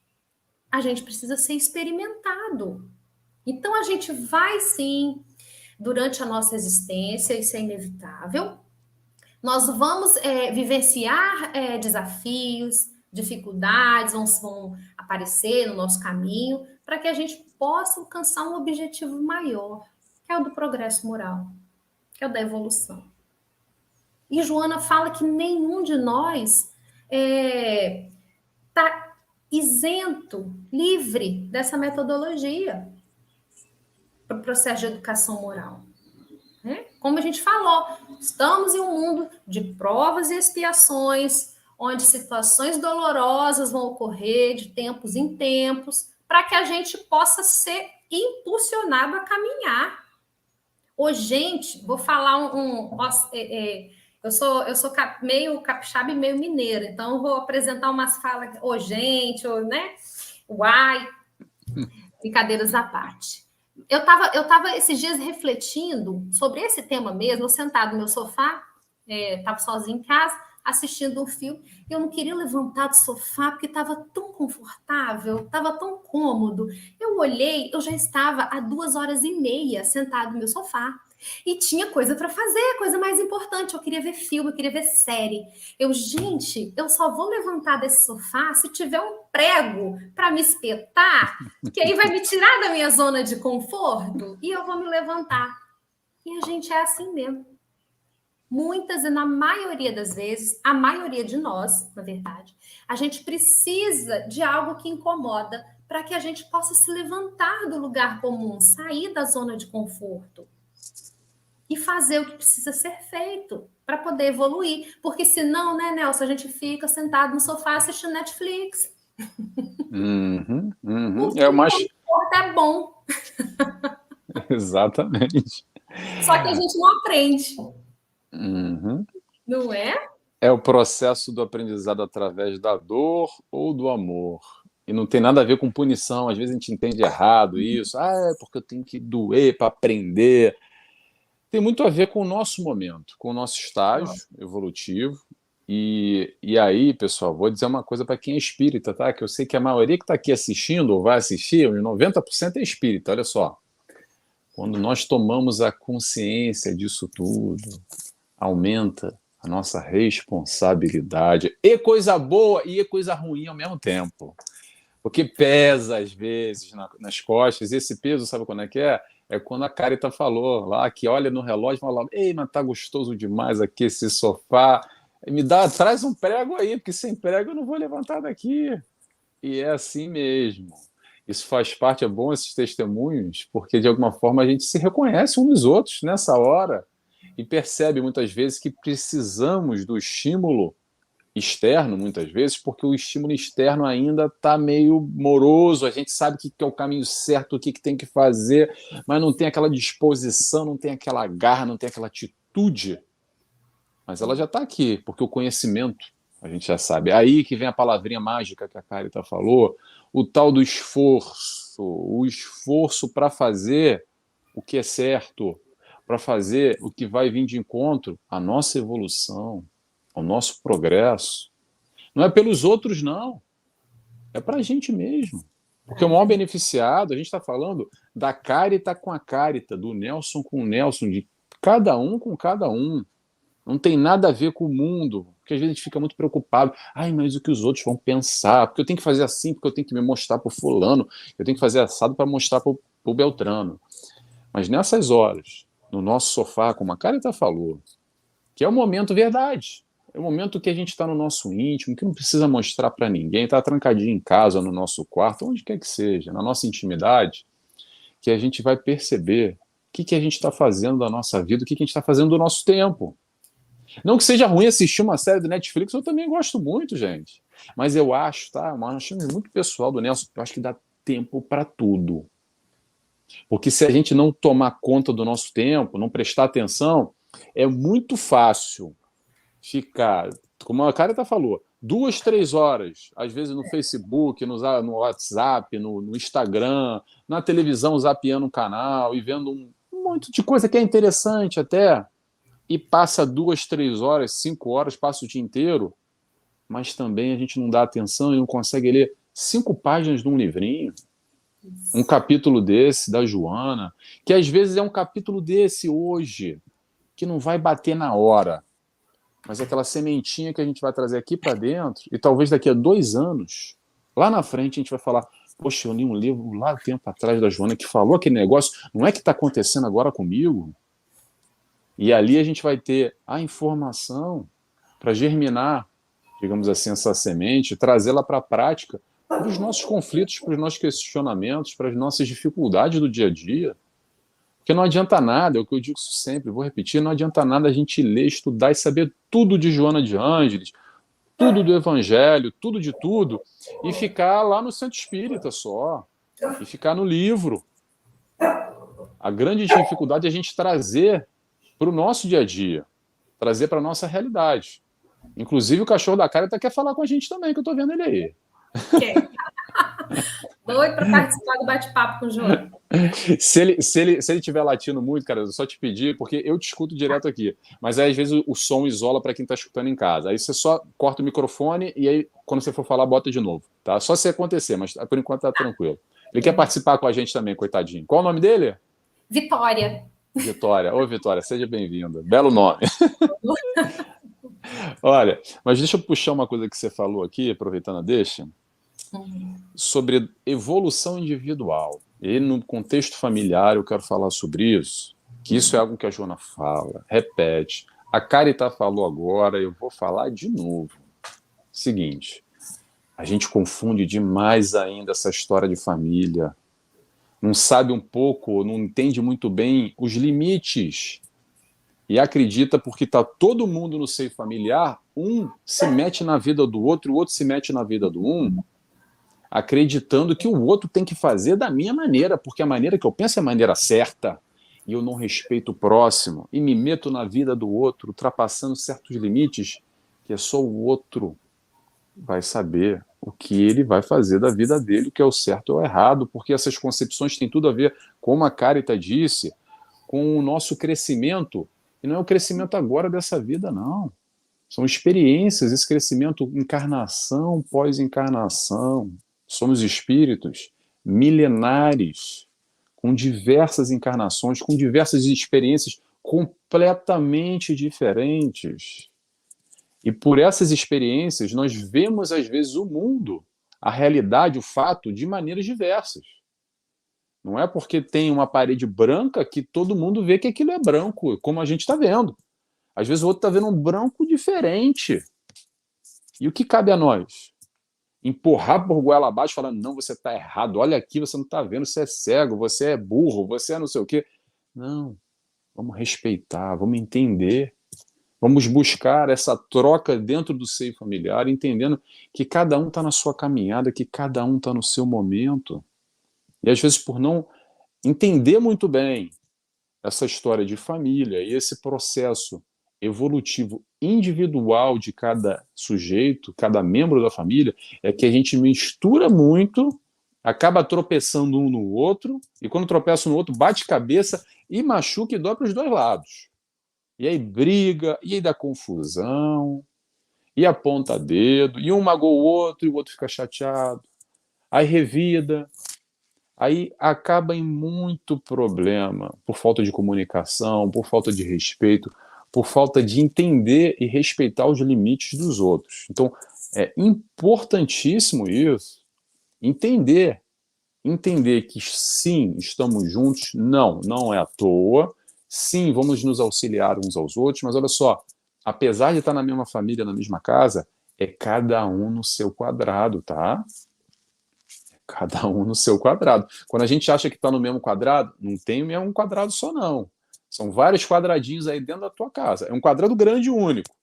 A gente precisa ser experimentado. Então, a gente vai sim, durante a nossa existência, isso é inevitável. Nós vamos vivenciar desafios, dificuldades, vão aparecer no nosso caminho, para que a gente possa alcançar um objetivo maior, que é o do progresso moral, que é o da evolução. E Joana fala que nenhum de nós está isento, livre dessa metodologia para o processo de educação moral. Né? Como a gente falou, estamos em um mundo de provas e expiações, onde situações dolorosas vão ocorrer de tempos em tempos, para que a gente possa ser impulsionado a caminhar. Ô, gente, vou falar eu sou meio capixaba e meio mineira, então eu vou apresentar umas falas, ô, gente, né? Uai, brincadeiras à parte. Eu tava esses dias refletindo sobre esse tema mesmo, eu sentado no meu sofá, estava sozinha em casa, assistindo um filme, e eu não queria levantar do sofá, porque estava tão confortável, estava tão cômodo. Eu olhei, eu já estava há 2h30 sentado no meu sofá, e tinha coisa para fazer, coisa mais importante, eu queria ver filme, eu queria ver série. Gente, eu só vou levantar desse sofá se tiver um prego para me espetar, que aí vai me tirar da minha zona de conforto, e eu vou me levantar. E a gente é assim mesmo. Muitas e na maioria das vezes, a maioria de nós, na verdade, a gente precisa de algo que incomoda para que a gente possa se levantar do lugar comum, sair da zona de conforto e fazer o que precisa ser feito para poder evoluir. Porque senão, né, Nelson, a gente fica sentado no sofá assistindo Netflix. É o mais... É bom. Exatamente. Só que a gente não aprende. Não é? É o processo do aprendizado através da dor ou do amor. E não tem nada a ver com punição. Às vezes a gente entende errado isso. Ah, é porque eu tenho que doer para aprender. Tem muito a ver com o nosso momento, com o nosso estágio evolutivo. E aí, pessoal, vou dizer uma coisa para quem é espírita, tá? Que eu sei que a maioria que está aqui assistindo ou vai assistir, 90% é espírita, olha só. Quando nós tomamos a consciência disso tudo, aumenta a nossa responsabilidade. E coisa boa e coisa ruim ao mesmo tempo. Porque pesa, às vezes, nas costas. E esse peso, sabe quando é que é? É quando a Carita falou lá, que olha no relógio e fala: ei, mas tá gostoso demais aqui esse sofá. Traz um prego aí, porque sem prego eu não vou levantar daqui. E é assim mesmo. Isso faz parte, é bom esses testemunhos, porque de alguma forma a gente se reconhece uns nos outros nessa hora e percebe muitas vezes que precisamos do estímulo externo, muitas vezes, porque o estímulo externo ainda está meio moroso, a gente sabe o que é o caminho certo, o que tem que fazer, mas não tem aquela disposição, não tem aquela garra, não tem aquela atitude. Mas ela já está aqui, porque o conhecimento a gente já sabe. É aí que vem a palavrinha mágica que a Carita falou, o tal do esforço, o esforço para fazer o que é certo, para fazer o que vai vir de encontro à nossa evolução, ao nosso progresso. Não é pelos outros, não. É para a gente mesmo. Porque o maior beneficiado, a gente está falando da Carita com a Carita, do Nelson com o Nelson, de cada um com cada um. Não tem nada a ver com o mundo, porque às vezes a gente fica muito preocupado. Ai, mas o que os outros vão pensar? Porque eu tenho que fazer assim, porque eu tenho que me mostrar para o fulano, eu tenho que fazer assado para mostrar para o Beltrano. Mas nessas horas, no nosso sofá, como a Carita falou, que é o momento verdade. É o momento que a gente está no nosso íntimo, que não precisa mostrar para ninguém, está trancadinho em casa, no nosso quarto, onde quer que seja, na nossa intimidade, que a gente vai perceber o que a gente está fazendo da nossa vida, o que a gente está fazendo do nosso tempo. Não que seja ruim assistir uma série do Netflix, eu também gosto muito, gente. Mas eu acho, tá? Uma chance muito pessoal do Nelson, eu acho que dá tempo para tudo. Porque se a gente não tomar conta do nosso tempo, não prestar atenção, é muito fácil ficar, como a Carita falou, 2, 3 horas, às vezes no Facebook, no WhatsApp, no Instagram, na televisão, zapeando um canal e vendo um monte de coisa que é interessante até, e passa 2, 3 horas, 5 horas, passa o dia inteiro, mas também a gente não dá atenção e não consegue ler 5 páginas de um livrinho, um capítulo desse, da Joana, que às vezes é um capítulo desse hoje, que não vai bater na hora, mas é aquela sementinha que a gente vai trazer aqui para dentro, e talvez daqui a 2 anos, lá na frente, a gente vai falar: poxa, eu li um livro lá tempo atrás da Joana que falou aquele negócio, não é que está acontecendo agora comigo? E ali a gente vai ter a informação para germinar, digamos assim, essa semente, trazê-la para a prática, para os nossos conflitos, para os nossos questionamentos, para as nossas dificuldades do dia a dia. Porque não adianta nada, é o que eu digo sempre, vou repetir, não adianta nada a gente ler, estudar e saber tudo de Joana de Ângeles, tudo do Evangelho, tudo de tudo, e ficar lá no Centro Espírita só, e ficar no livro. A grande dificuldade é a gente trazer para o nosso dia a dia, trazer para a nossa realidade. Inclusive o cachorro da Carita quer falar com a gente também, que eu estou vendo ele aí. Okay. Doido para participar do bate-papo com o João. Se ele estiver latindo muito, cara, eu só te pedir, porque eu te escuto direto aqui, mas aí às vezes o som isola para quem está escutando em casa. Aí você só corta o microfone e aí, quando você for falar, bota de novo, tá? Só se acontecer, mas por enquanto tá tranquilo. Ele quer participar com a gente também, coitadinho. Qual o nome dele? Vitória. Vitória. Ô, Vitória, seja bem-vinda. Belo nome. Olha, mas deixa eu puxar uma coisa que você falou aqui, aproveitando a deixa, sobre evolução individual. E no contexto familiar eu quero falar sobre isso, que isso é algo que a Joana fala, repete. A Carita falou agora, eu vou falar de novo. Seguinte, a gente confunde demais ainda essa história de família. Não sabe um pouco, não entende muito bem os limites. E acredita porque está todo mundo no seio familiar, um se mete na vida do outro, o outro se mete na vida do um, acreditando que o outro tem que fazer da minha maneira, porque a maneira que eu penso é a maneira certa, e eu não respeito o próximo, e me meto na vida do outro, ultrapassando certos limites, que é só o outro vai saber o que ele vai fazer da vida dele, o que é o certo ou o errado, porque essas concepções têm tudo a ver, como a Carita disse, com o nosso crescimento, e não é o crescimento agora dessa vida, não. São experiências, esse crescimento, encarnação pós-encarnação. Somos espíritos milenares, com diversas encarnações, com diversas experiências completamente diferentes. E por essas experiências, nós vemos, às vezes, o mundo, a realidade, o fato, de maneiras diversas. Não é porque tem uma parede branca que todo mundo vê que aquilo é branco, como a gente está vendo. Às vezes o outro está vendo um branco diferente. E o que cabe a nós? Empurrar por goela abaixo, falando: não, você está errado, olha aqui, você não está vendo, você é cego, você é burro, você é não sei o quê. Não, vamos respeitar, vamos entender. Vamos buscar essa troca dentro do seio familiar, entendendo que cada um está na sua caminhada, que cada um está no seu momento. E às vezes, por não entender muito bem essa história de família e esse processo evolutivo individual de cada sujeito, cada membro da família, é que a gente mistura muito, acaba tropeçando um no outro, e quando tropeça no outro, bate cabeça e machuca e dói para os dois lados. E aí briga, e aí dá confusão, e aponta dedo, e um magoa o outro, e o outro fica chateado. Aí revida, aí acaba em muito problema, por falta de comunicação, por falta de respeito, por falta de entender e respeitar os limites dos outros. Então, é importantíssimo isso, entender que sim, estamos juntos, não é à toa, sim, vamos nos auxiliar uns aos outros, mas olha só, apesar de estar na mesma família, na mesma casa, é cada um no seu quadrado, tá? Cada um no seu quadrado. Quando a gente acha que está no mesmo quadrado, não tem o mesmo quadrado só, não. São vários quadradinhos aí dentro da tua casa. É um quadrado grande e único,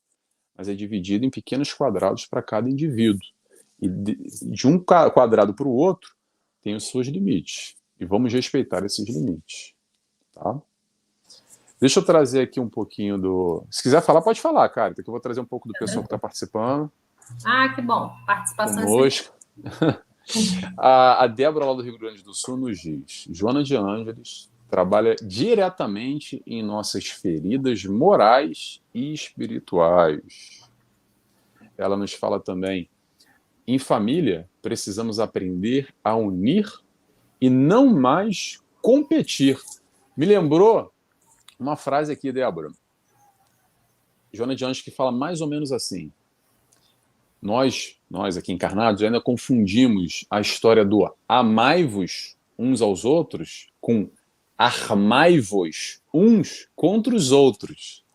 mas é dividido em pequenos quadrados para cada indivíduo. E de um quadrado para o outro, tem os seus limites. E vamos respeitar esses limites. Tá? Deixa eu trazer aqui um pouquinho do... Se quiser falar, pode falar, cara, que eu vou trazer um pouco do pessoal que está participando. Ah, que bom. Participação conosco. A Débora, lá do Rio Grande do Sul, nos diz: Joana de Ângeles trabalha diretamente em nossas feridas morais e espirituais. Ela nos fala também: em família, precisamos aprender a unir e não mais competir. Me lembrou uma frase aqui, Débora. Joana de Ângeles, que fala mais ou menos assim: nós aqui encarnados, ainda confundimos a história do amai-vos uns aos outros com armai-vos uns contra os outros.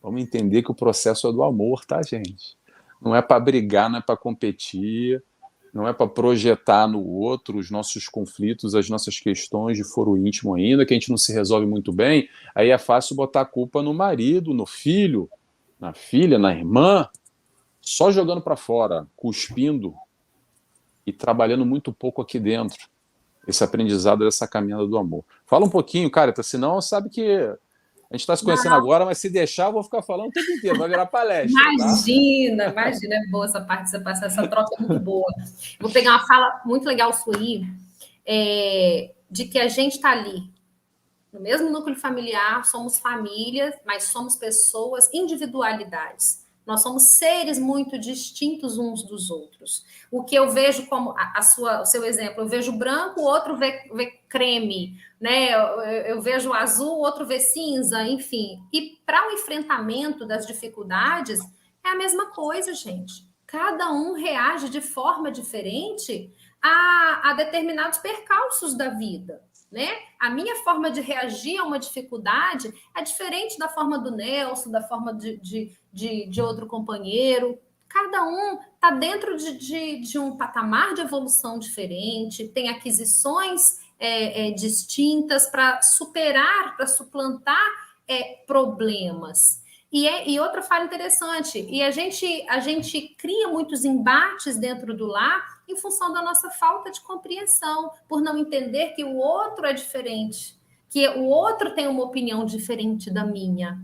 Vamos entender que o processo é do amor, tá, gente? Não é para brigar, não é para competir, não é para projetar no outro os nossos conflitos, as nossas questões de foro íntimo ainda, que a gente não se resolve muito bem. Aí é fácil botar a culpa no marido, no filho, na filha, na irmã, só jogando para fora, cuspindo e trabalhando muito pouco aqui dentro. Esse aprendizado dessa caminhada do amor. Fala um pouquinho, cara, senão sabe que a gente está se conhecendo agora, mas se deixar, eu vou ficar falando o tempo inteiro, vai virar palestra. Imagina, tá? Imagina, é boa essa participação, essa troca é muito boa. Vou pegar uma fala muito legal sua aí, de que a gente está ali, no mesmo núcleo familiar, somos famílias, mas somos pessoas, individualidades. Nós somos seres muito distintos uns dos outros. O que eu vejo como o seu exemplo, eu vejo branco, o outro vê creme, né? Eu vejo azul, o outro vê cinza, enfim. E para o enfrentamento das dificuldades, é a mesma coisa, gente. Cada um reage de forma diferente a determinados percalços da vida. Né? A minha forma de reagir a uma dificuldade é diferente da forma do Nelson, da forma de outro companheiro. Cada um está dentro de um patamar de evolução diferente, tem aquisições distintas para superar, para suplantar problemas. E outra fala interessante, e a gente cria muitos embates dentro do lar em função da nossa falta de compreensão, por não entender que o outro é diferente, que o outro tem uma opinião diferente da minha.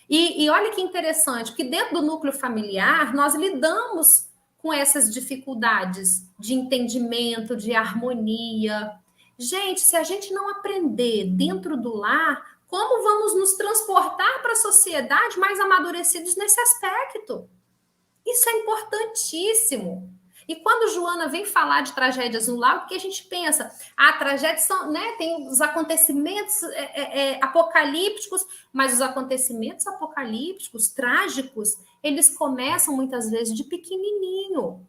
E olha que interessante, que dentro do núcleo familiar, nós lidamos com essas dificuldades de entendimento, de harmonia. Gente, se a gente não aprender dentro do lar, como vamos nos transportar para a sociedade mais amadurecidos nesse aspecto? Isso é importantíssimo. E quando Joana vem falar de tragédias no lar, o que a gente pensa? Tragédias são, né? Tem os acontecimentos apocalípticos, mas os acontecimentos apocalípticos, trágicos, eles começam muitas vezes de pequenininho.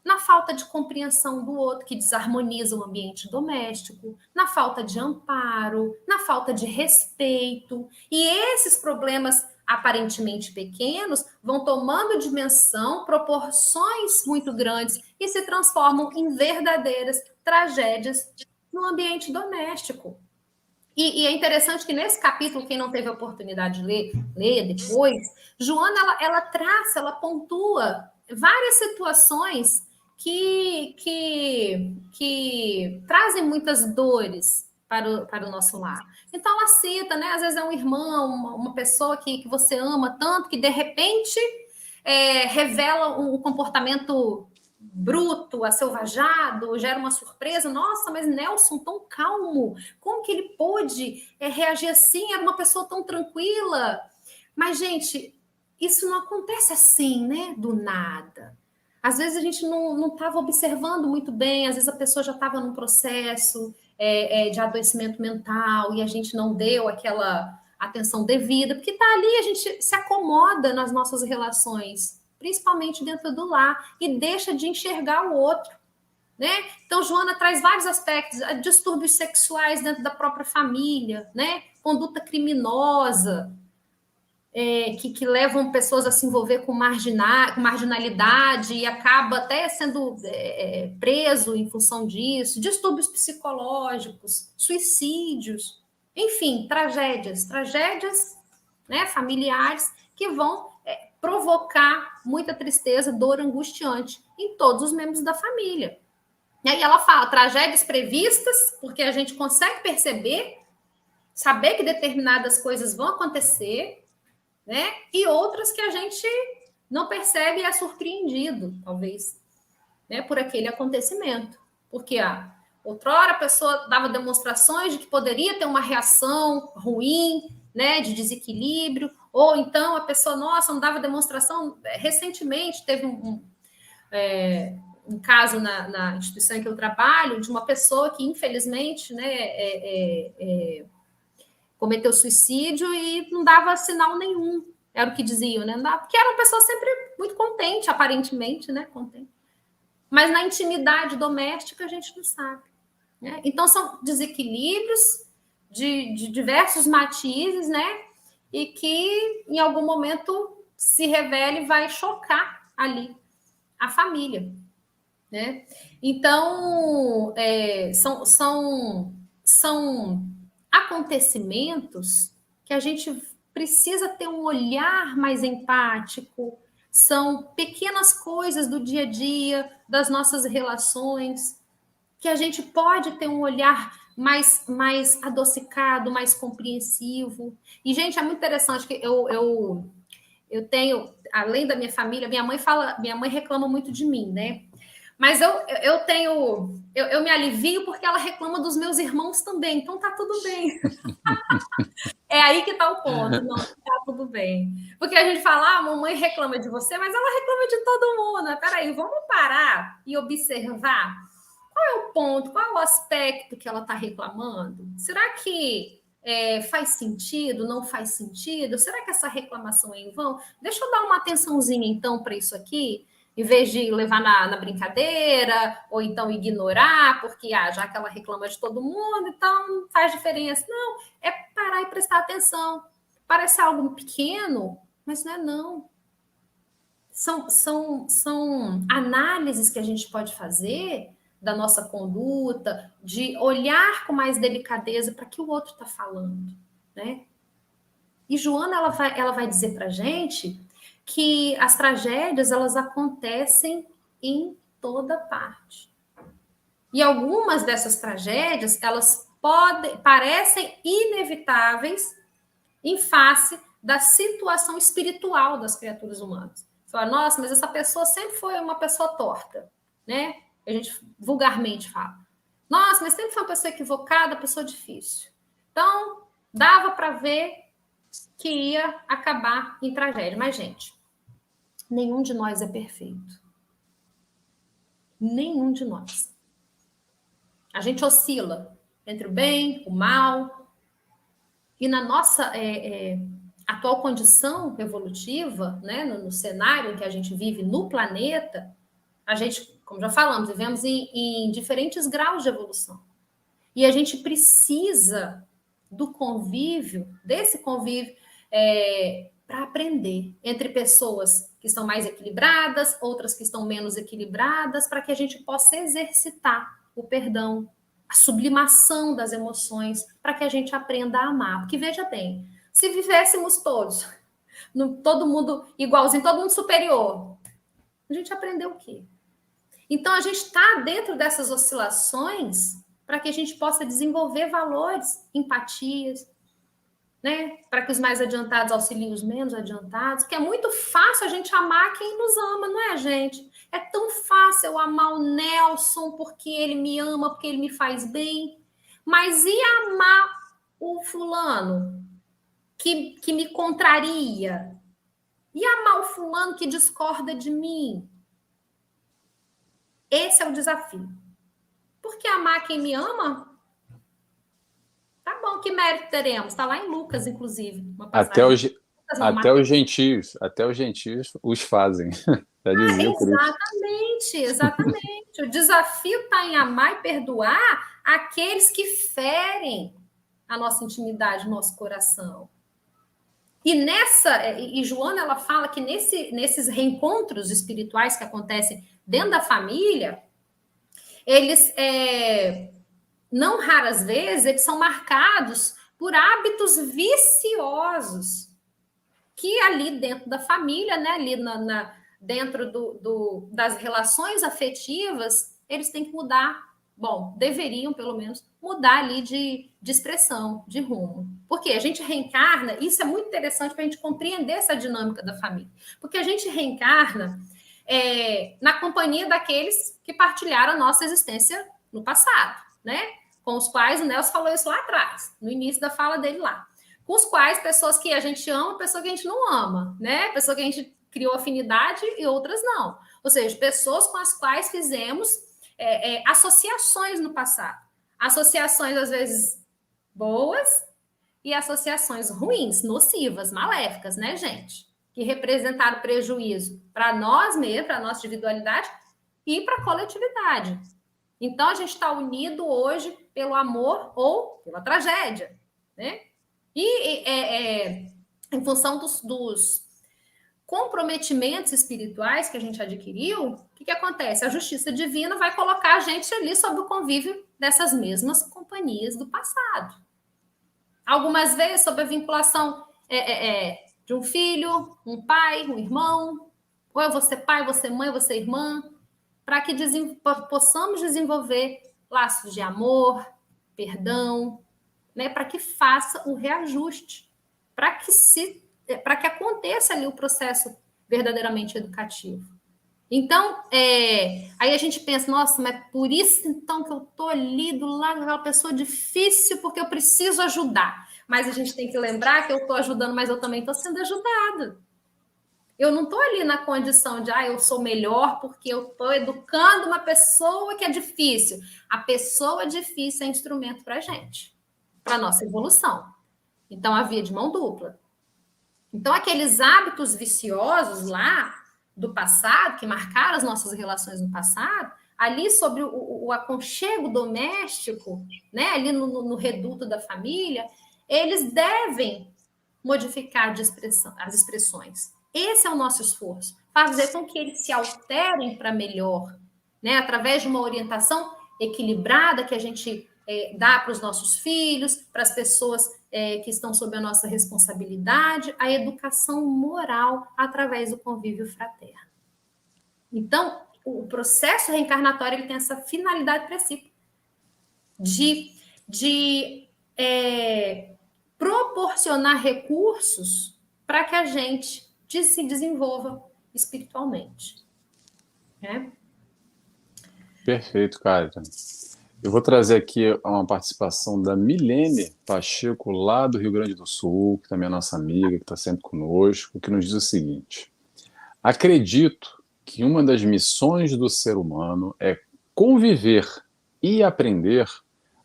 Na falta de compreensão do outro, que desarmoniza o ambiente doméstico, na falta de amparo, na falta de respeito. E esses problemas aparentemente pequenos vão tomando dimensão, proporções muito grandes e se transformam em verdadeiras tragédias no ambiente doméstico. E é interessante que nesse capítulo, quem não teve a oportunidade de ler depois, Joana, ela traça, ela pontua várias situações que trazem muitas dores para o nosso lar. Então, ela cita, né? Às vezes é um irmão, uma pessoa que você ama tanto, que de repente revela um comportamento bruto, acelvajado, gera uma surpresa. Nossa, mas Nelson, tão calmo. Como que ele pôde reagir assim? Era uma pessoa tão tranquila. Mas, gente, isso não acontece assim, né? Do nada. Às vezes a gente não estava observando muito bem, às vezes a pessoa já estava num processo de adoecimento mental e a gente não deu aquela atenção devida, porque está ali, a gente se acomoda nas nossas relações, principalmente dentro do lar, e deixa de enxergar o outro. Né? Então, Joana traz vários aspectos, distúrbios sexuais dentro da própria família, né? Conduta criminosa, que levam pessoas a se envolver com marginalidade e acaba até sendo preso em função disso, distúrbios psicológicos, suicídios, enfim, tragédias, né, familiares que vão provocar muita tristeza, dor angustiante em todos os membros da família. E aí ela fala tragédias previstas, porque a gente consegue perceber, saber que determinadas coisas vão acontecer, né? E outras que a gente não percebe e é surpreendido, talvez, né, por aquele acontecimento. Porque outrora a pessoa dava demonstrações de que poderia ter uma reação ruim, né, de desequilíbrio, ou então a pessoa, nossa, não dava demonstração. Recentemente teve um caso na instituição em que eu trabalho, de uma pessoa que, infelizmente, né, cometeu suicídio e não dava sinal nenhum. Era o que diziam, né? Porque era uma pessoa sempre muito contente, aparentemente, né? Contente. Mas na intimidade doméstica a gente não sabe. Né? Então, são desequilíbrios de diversos matizes, né? E que em algum momento se revela e vai chocar ali a família. Né? Então, são acontecimentos que a gente precisa ter um olhar mais empático, são pequenas coisas do dia a dia, das nossas relações, que a gente pode ter um olhar mais adocicado, mais compreensivo. E, gente, é muito interessante que eu tenho, além da minha família, minha mãe reclama muito de mim, né? Mas eu me alivio porque ela reclama dos meus irmãos também, então tá tudo bem. É aí que tá o ponto, não, tá tudo bem. Porque a gente fala, a mamãe reclama de você, mas ela reclama de todo mundo. Peraí, vamos parar e observar qual é o ponto, qual é o aspecto que ela está reclamando? Será que faz sentido, não faz sentido? Será que essa reclamação é em vão? Deixa eu dar uma atençãozinha, então, para isso aqui, em vez de levar na brincadeira, ou então ignorar, porque já que ela reclama de todo mundo, então faz diferença. Não, é parar e prestar atenção. Parece algo pequeno, mas não é não. São análises que a gente pode fazer da nossa conduta, de olhar com mais delicadeza para que o outro está falando, né? E Joana ela vai dizer para a gente que as tragédias elas acontecem em toda parte. E algumas dessas tragédias elas parecem inevitáveis em face da situação espiritual das criaturas humanas. Você fala, nossa, mas essa pessoa sempre foi uma pessoa torta, né? A gente vulgarmente fala. Nossa, mas sempre foi uma pessoa equivocada, pessoa difícil. Então, dava para ver que ia acabar em tragédia. Mas, gente, nenhum de nós é perfeito. Nenhum de nós. A gente oscila entre o bem, o mal. E na nossa atual condição evolutiva, né, no cenário em que a gente vive no planeta, a gente, como já falamos, vivemos em diferentes graus de evolução. E a gente precisa desse convívio, para aprender entre pessoas que estão mais equilibradas, outras que estão menos equilibradas, para que a gente possa exercitar o perdão, a sublimação das emoções, para que a gente aprenda a amar. Porque, veja bem, se vivêssemos todos, todo mundo igualzinho, todo mundo superior, a gente aprendeu o quê? Então, a gente está dentro dessas oscilações para que a gente possa desenvolver valores, empatias, né? Para que os mais adiantados auxiliem os menos adiantados, porque é muito fácil a gente amar quem nos ama, não é, gente? É tão fácil eu amar o Nelson porque ele me ama, porque ele me faz bem, mas e amar o fulano que me contraria? E amar o fulano que discorda de mim? Esse é o desafio. Porque amar quem me ama, tá bom, que mérito teremos? Está lá em Lucas, inclusive, uma passagem. Até os gentios os fazem. Já dizia o Cristo. Exatamente. O desafio está em amar e perdoar aqueles que ferem a nossa intimidade, o nosso coração. E Joana, ela fala que nesses reencontros espirituais que acontecem dentro da família, eles, não raras vezes, eles são marcados por hábitos viciosos que ali dentro da família, né, ali dentro das relações afetivas, eles têm que mudar. Bom, deveriam, pelo menos, mudar ali de expressão, de rumo. Porque a gente reencarna, isso é muito interessante para a gente compreender essa dinâmica da família. Porque a gente reencarna na companhia daqueles que partilharam a nossa existência no passado, né? Com os quais o Nelson falou isso lá atrás, no início da fala dele lá. Com os quais pessoas que a gente ama, pessoas que a gente não ama, né? Pessoas que a gente criou afinidade e outras não. Ou seja, pessoas com as quais fizemos associações no passado. Associações, às vezes, boas e associações ruins, nocivas, maléficas, né, gente? Que representaram prejuízo para nós mesmos, para a nossa individualidade e para a coletividade. Então, a gente está unido hoje pelo amor ou pela tragédia, né? E em função dos comprometimentos espirituais que a gente adquiriu, o que acontece? A justiça divina vai colocar a gente ali sob o convívio dessas mesmas companhias do passado. Algumas vezes sob a vinculação de um filho, um pai, um irmão, ou eu vou ser pai, vou ser mãe, vou ser irmã, para que possamos desenvolver laços de amor, perdão, né, para que faça o reajuste, para que aconteça ali o processo verdadeiramente educativo. Então, aí a gente pensa, nossa, mas por isso então que eu estou ali do lado daquela pessoa difícil, porque eu preciso ajudar. Mas a gente tem que lembrar que eu estou ajudando, mas eu também estou sendo ajudada. Eu não estou ali na condição de, eu sou melhor porque eu estou educando uma pessoa que é difícil. A pessoa difícil é instrumento para a gente, para a nossa evolução. Então, a via de mão dupla. Então, aqueles hábitos viciosos lá do passado, que marcaram as nossas relações no passado, ali sobre o aconchego doméstico, né, ali no reduto da família, eles devem modificar as expressões. Esse é o nosso esforço, fazer com que eles se alterem para melhor, né, através de uma orientação equilibrada que a gente dá para os nossos filhos, para as pessoas que estão sob a nossa responsabilidade, a educação moral através do convívio fraterno. Então, o processo reencarnatório ele tem essa finalidade principal de proporcionar recursos para que a gente se desenvolva espiritualmente. Né? Perfeito, Kátia. Eu vou trazer aqui uma participação da Milene Pacheco, lá do Rio Grande do Sul, que também é nossa amiga, que está sempre conosco, que nos diz o seguinte: acredito que uma das missões do ser humano é conviver e aprender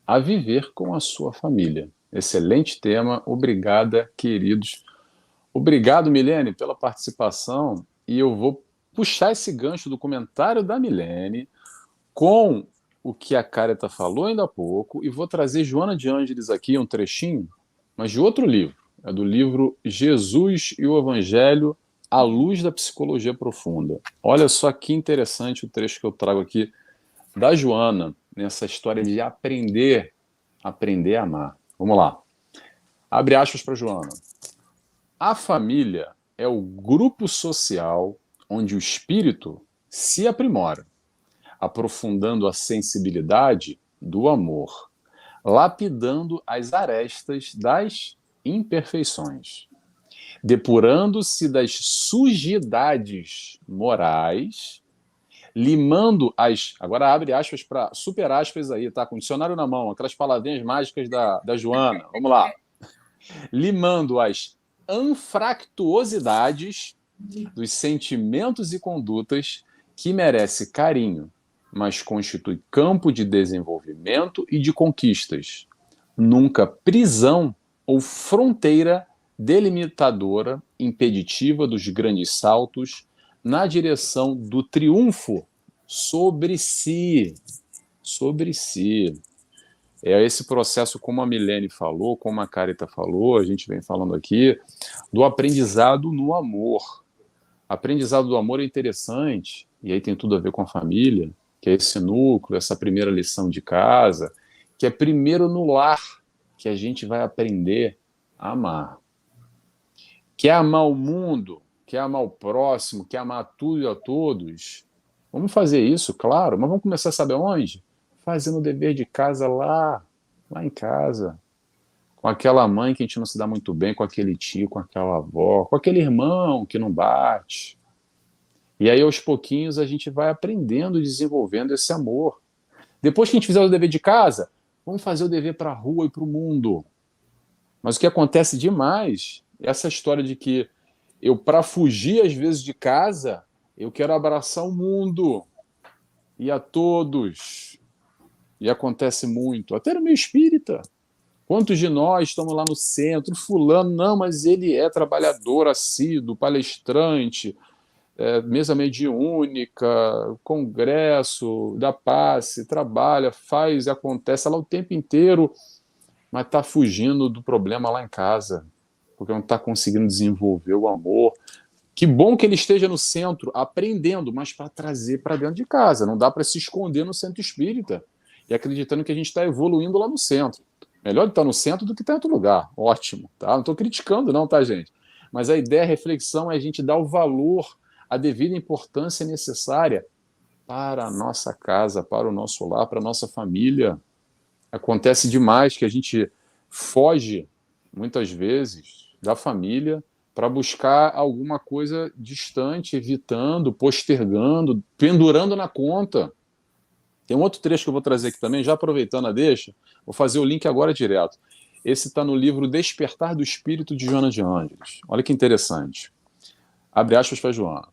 a viver com a sua família. Excelente tema, obrigada, queridos. Obrigado, Milene, pela participação, e eu vou puxar esse gancho do comentário da Milene com o que a Carita falou ainda há pouco, e vou trazer Joana de Ângeles aqui, um trechinho, mas de outro livro. É do livro Jesus e o Evangelho à Luz da Psicologia Profunda. Olha só que interessante o trecho que eu trago aqui da Joana, nessa história de aprender a amar. Vamos lá. Abre aspas para Joana. A família é o grupo social onde o espírito se aprimora, aprofundando a sensibilidade do amor, lapidando as arestas das imperfeições, depurando-se das sujidades morais, limando as... Agora abre aspas para super aspas aí, tá? Com o dicionário na mão, aquelas palavrinhas mágicas da Joana. Vamos lá. Limando as anfractuosidades dos sentimentos e condutas que merece carinho, mas constitui campo de desenvolvimento e de conquistas, nunca prisão ou fronteira delimitadora impeditiva dos grandes saltos na direção do triunfo sobre si. Sobre si. É esse processo, como a Milene falou, como a Carita falou, a gente vem falando aqui, do aprendizado no amor. Aprendizado do amor é interessante, e aí tem tudo a ver com a família, que é esse núcleo, essa primeira lição de casa, que é primeiro no lar que a gente vai aprender a amar. Quer amar o mundo, quer amar o próximo, quer amar tudo e a todos. Vamos fazer isso, claro, mas vamos começar a saber onde? Fazendo o dever de casa lá em casa. Com aquela mãe que a gente não se dá muito bem, com aquele tio, com aquela avó, com aquele irmão que não bate. E aí, aos pouquinhos, a gente vai aprendendo e desenvolvendo esse amor. Depois que a gente fizer o dever de casa, vamos fazer o dever para a rua e para o mundo. Mas o que acontece demais é essa história de que eu, para fugir às vezes de casa, eu quero abraçar o mundo e a todos. E acontece muito, até no meio espírita. Quantos de nós estamos lá no centro, fulano, não, mas ele é trabalhador assíduo, palestrante, mesa mediúnica, congresso, dá passe, trabalha, faz, acontece lá o tempo inteiro, mas está fugindo do problema lá em casa, porque não está conseguindo desenvolver o amor. Que bom que ele esteja no centro, aprendendo, mas para trazer para dentro de casa. Não dá para se esconder no centro espírita e acreditando que a gente está evoluindo lá no centro. Melhor estar no centro do que estar em outro lugar. Ótimo, tá? Não estou criticando não, tá, gente? Mas a ideia, a reflexão é a gente dar o valor, a devida importância necessária para a nossa casa, para o nosso lar, para a nossa família. Acontece demais que a gente foge, muitas vezes, da família para buscar alguma coisa distante, evitando, postergando, pendurando na conta. Tem um outro trecho que eu vou trazer aqui também, já aproveitando a deixa, vou fazer o link agora direto. Esse está no livro Despertar do Espírito de Joana de Ângeles. Olha que interessante. Abre aspas para Joana.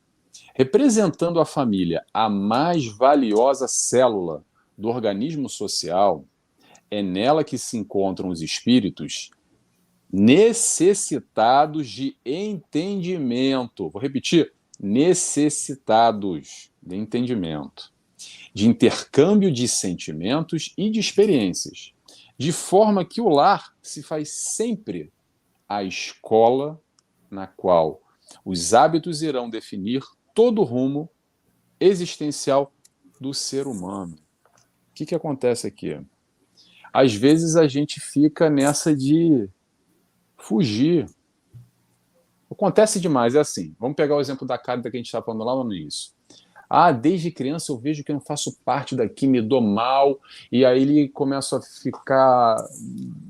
Representando a família, a mais valiosa célula do organismo social, é nela que se encontram os espíritos necessitados de entendimento. Vou repetir: necessitados de entendimento, de intercâmbio de sentimentos e de experiências, de forma que o lar se faz sempre a escola na qual os hábitos irão definir todo o rumo existencial do ser humano. O que acontece aqui? Às vezes a gente fica nessa de fugir. Acontece demais, é assim. Vamos pegar o exemplo da Cárita que a gente está falando lá no início. Desde criança eu vejo que eu não faço parte daqui, me dou mal, e aí ele começa a ficar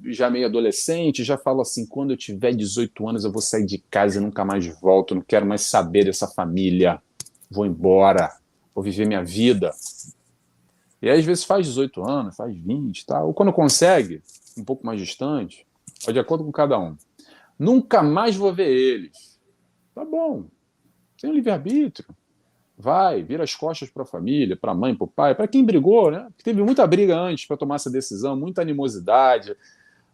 já meio adolescente, já fala assim, quando eu tiver 18 anos eu vou sair de casa e nunca mais volto, não quero mais saber dessa família, vou embora, vou viver minha vida. E aí às vezes faz 18 anos, faz 20, tá? Ou quando consegue, um pouco mais distante, vai de acordo com cada um. Nunca mais vou ver eles. Tá bom, tem um livre-arbítrio. Vai, vira as costas para a família, para a mãe, para o pai, para quem brigou, né? Porque teve muita briga antes para tomar essa decisão, muita animosidade,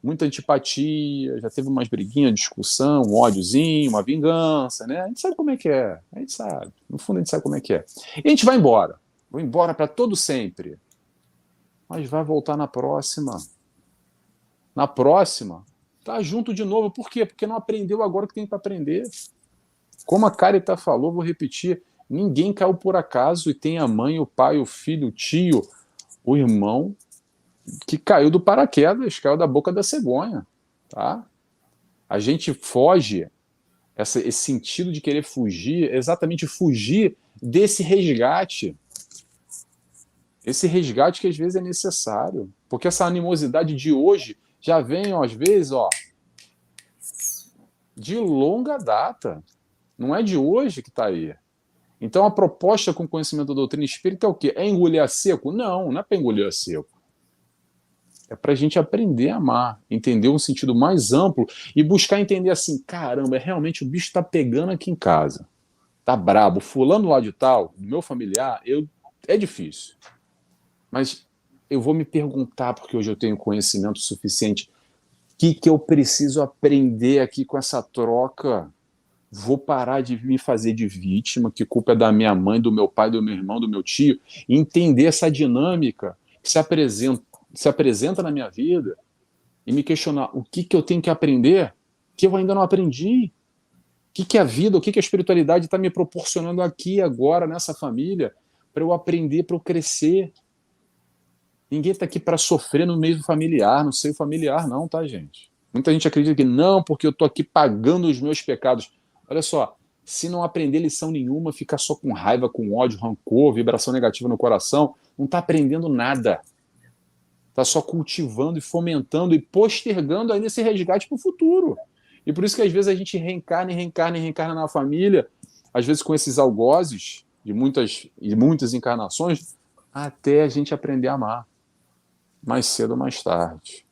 muita antipatia, já teve umas briguinhas, discussão, um ódiozinho, uma vingança, né? A gente sabe como é que é, a gente sabe, no fundo a gente sabe como é que é. E a gente vai embora, vou embora para todo sempre, mas vai voltar na próxima. Na próxima, tá junto de novo, por quê? Porque não aprendeu agora o que tem para aprender. Como a Carita falou, vou repetir, ninguém caiu por acaso e tem a mãe, o pai, o filho, o tio, o irmão que caiu do paraquedas, caiu da boca da cegonha, tá? A gente foge, esse sentido de querer fugir, exatamente fugir desse resgate. Esse resgate que às vezes é necessário, porque essa animosidade de hoje já vem, ó, às vezes, ó, de longa data. Não é de hoje que está aí. Então, a proposta com o conhecimento da doutrina espírita é o quê? É engolir a seco? Não é para engolir a seco. É para a gente aprender a amar, entender um sentido mais amplo e buscar entender assim, caramba, realmente o bicho está pegando aqui em casa. Tá brabo. Fulano lá de tal, do meu familiar, é difícil. Mas eu vou me perguntar, porque hoje eu tenho conhecimento suficiente, o que eu preciso aprender aqui com essa troca? Vou parar de me fazer de vítima, que culpa é da minha mãe, do meu pai, do meu irmão, do meu tio, e entender essa dinâmica que se apresenta se apresenta na minha vida e me questionar o que eu tenho que aprender que eu ainda não aprendi. O que é a vida, o que a espiritualidade está me proporcionando aqui, agora, nessa família, para eu aprender, para eu crescer. Ninguém está aqui para sofrer no meio familiar, no seio familiar, não, tá, gente? Muita gente acredita que não, porque eu estou aqui pagando os meus pecados. Olha só, se não aprender lição nenhuma, ficar só com raiva, com ódio, rancor, vibração negativa no coração, não está aprendendo nada. Está só cultivando e fomentando e postergando ainda esse resgate para o futuro. E por isso que às vezes a gente reencarna na família, às vezes com esses algozes de muitas encarnações, até a gente aprender a amar, mais cedo ou mais tarde.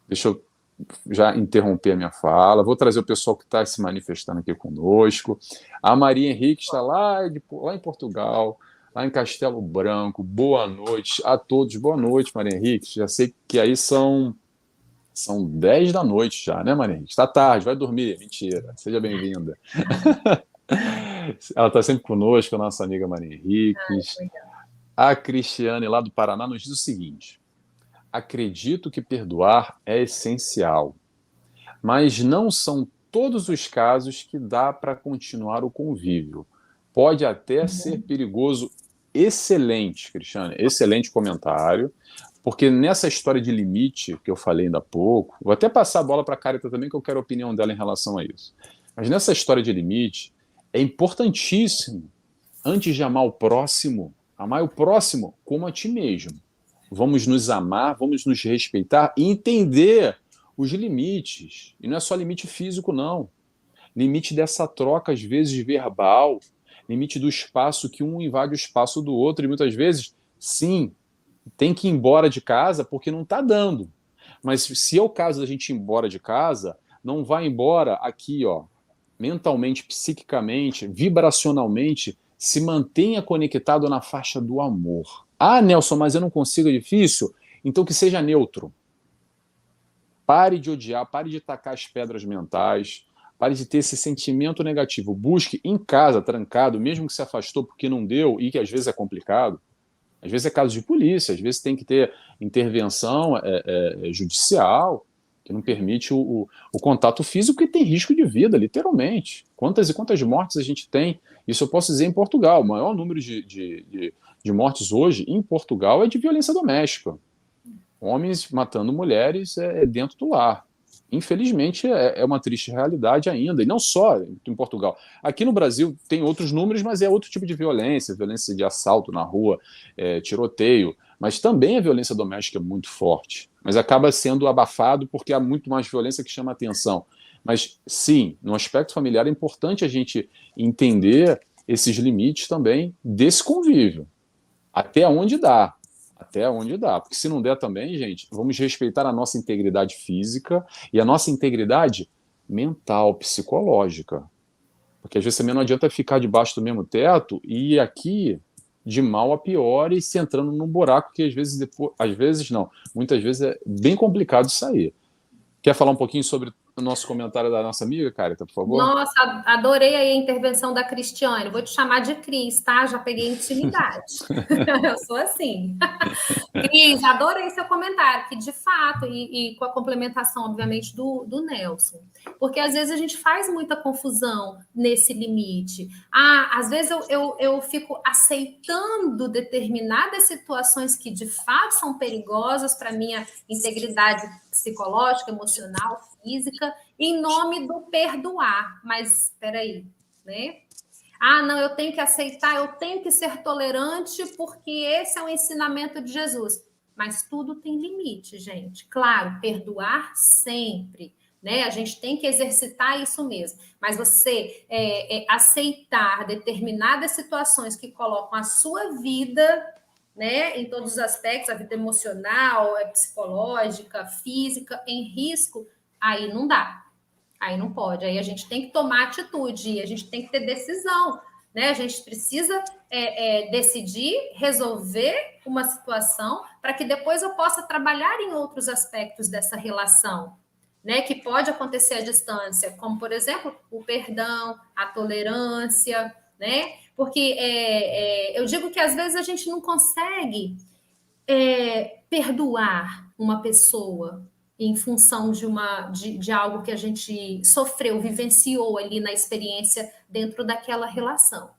Deixa eu já interromper a minha fala, vou trazer o pessoal que está se manifestando aqui conosco. A Maria Henrique está lá em Portugal, lá em Castelo Branco. Boa noite a todos. Boa noite, Maria Henrique. Já sei que aí são 10 da noite já, né, Maria Henrique? Está tarde, vai dormir. Mentira. Seja bem-vinda. Ela está sempre conosco, a nossa amiga Maria Henrique. A Cristiane, lá do Paraná, nos diz o seguinte: acredito que perdoar é essencial, mas não são todos os casos que dá para continuar o convívio. Pode até ser perigoso. Excelente, Cristiane, excelente comentário, porque nessa história de limite que eu falei ainda há pouco, vou até passar a bola para a Carita também, que eu quero a opinião dela em relação a isso. Mas nessa história de limite, é importantíssimo, antes de amar o próximo como a ti mesmo. Vamos nos amar, vamos nos respeitar e entender os limites. E não é só limite físico, não. Limite dessa troca, às vezes, verbal, limite do espaço, que um invade o espaço do outro, e muitas vezes, sim, tem que ir embora de casa porque não está dando. Mas se é o caso da gente ir embora de casa, não vai embora aqui, ó, mentalmente, psiquicamente, vibracionalmente, se mantenha conectado na faixa do amor. Ah, Nelson, mas eu não consigo, é difícil? Então que seja neutro. Pare de odiar, pare de tacar as pedras mentais, pare de ter esse sentimento negativo. Busque em casa, trancado, mesmo que se afastou porque não deu, e que às vezes é complicado. Às vezes é caso de polícia, às vezes tem que ter intervenção judicial, que não permite o contato físico, que tem risco de vida, literalmente. Quantas e quantas mortes a gente tem? Isso eu posso dizer em Portugal. O maior número de mortes hoje em Portugal é de violência doméstica. Homens matando mulheres dentro do lar. Infelizmente, é uma triste realidade ainda, e não só em Portugal. Aqui no Brasil tem outros números, mas é outro tipo de violência, violência de assalto na rua, tiroteio, mas também a violência doméstica é muito forte, mas acaba sendo abafado porque há muito mais violência que chama atenção. Mas, sim, no aspecto familiar é importante a gente entender esses limites também desse convívio, até onde dá. Até onde dá, porque se não der também, gente, vamos respeitar a nossa integridade física e a nossa integridade mental, psicológica. Porque às vezes também não adianta ficar debaixo do mesmo teto e ir aqui de mal a pior e se entrando num buraco que muitas vezes é bem complicado sair. Quer falar um pouquinho sobre o nosso comentário da nossa amiga, Carita, por favor? Nossa, adorei aí a intervenção da Cristiane. Vou te chamar de Cris, tá? Já peguei intimidade. Eu sou assim. Cris, adorei seu comentário, que de fato, e com a complementação, obviamente, do Nelson, porque às vezes a gente faz muita confusão nesse limite. Às vezes eu fico aceitando determinadas situações que de fato são perigosas para a minha integridade psicológica, emocional, física, em nome do perdoar. Mas espera aí, né? Não, eu tenho que aceitar, eu tenho que ser tolerante, porque esse é o ensinamento de Jesus. Mas tudo tem limite, gente. Claro, perdoar sempre, né? A gente tem que exercitar isso mesmo. Mas você aceitar determinadas situações que colocam a sua vida, né, em todos os aspectos, a vida emocional, psicológica, física, em risco, aí não dá. Aí não pode, aí a gente tem que tomar atitude, a gente tem que ter decisão, né? A gente precisa decidir, resolver uma situação para que depois eu possa trabalhar em outros aspectos dessa relação, né? Que pode acontecer à distância, como, por exemplo, o perdão, a tolerância, né? Porque eu digo que às vezes a gente não consegue perdoar uma pessoa em função de algo que a gente sofreu, vivenciou ali na experiência dentro daquela relação.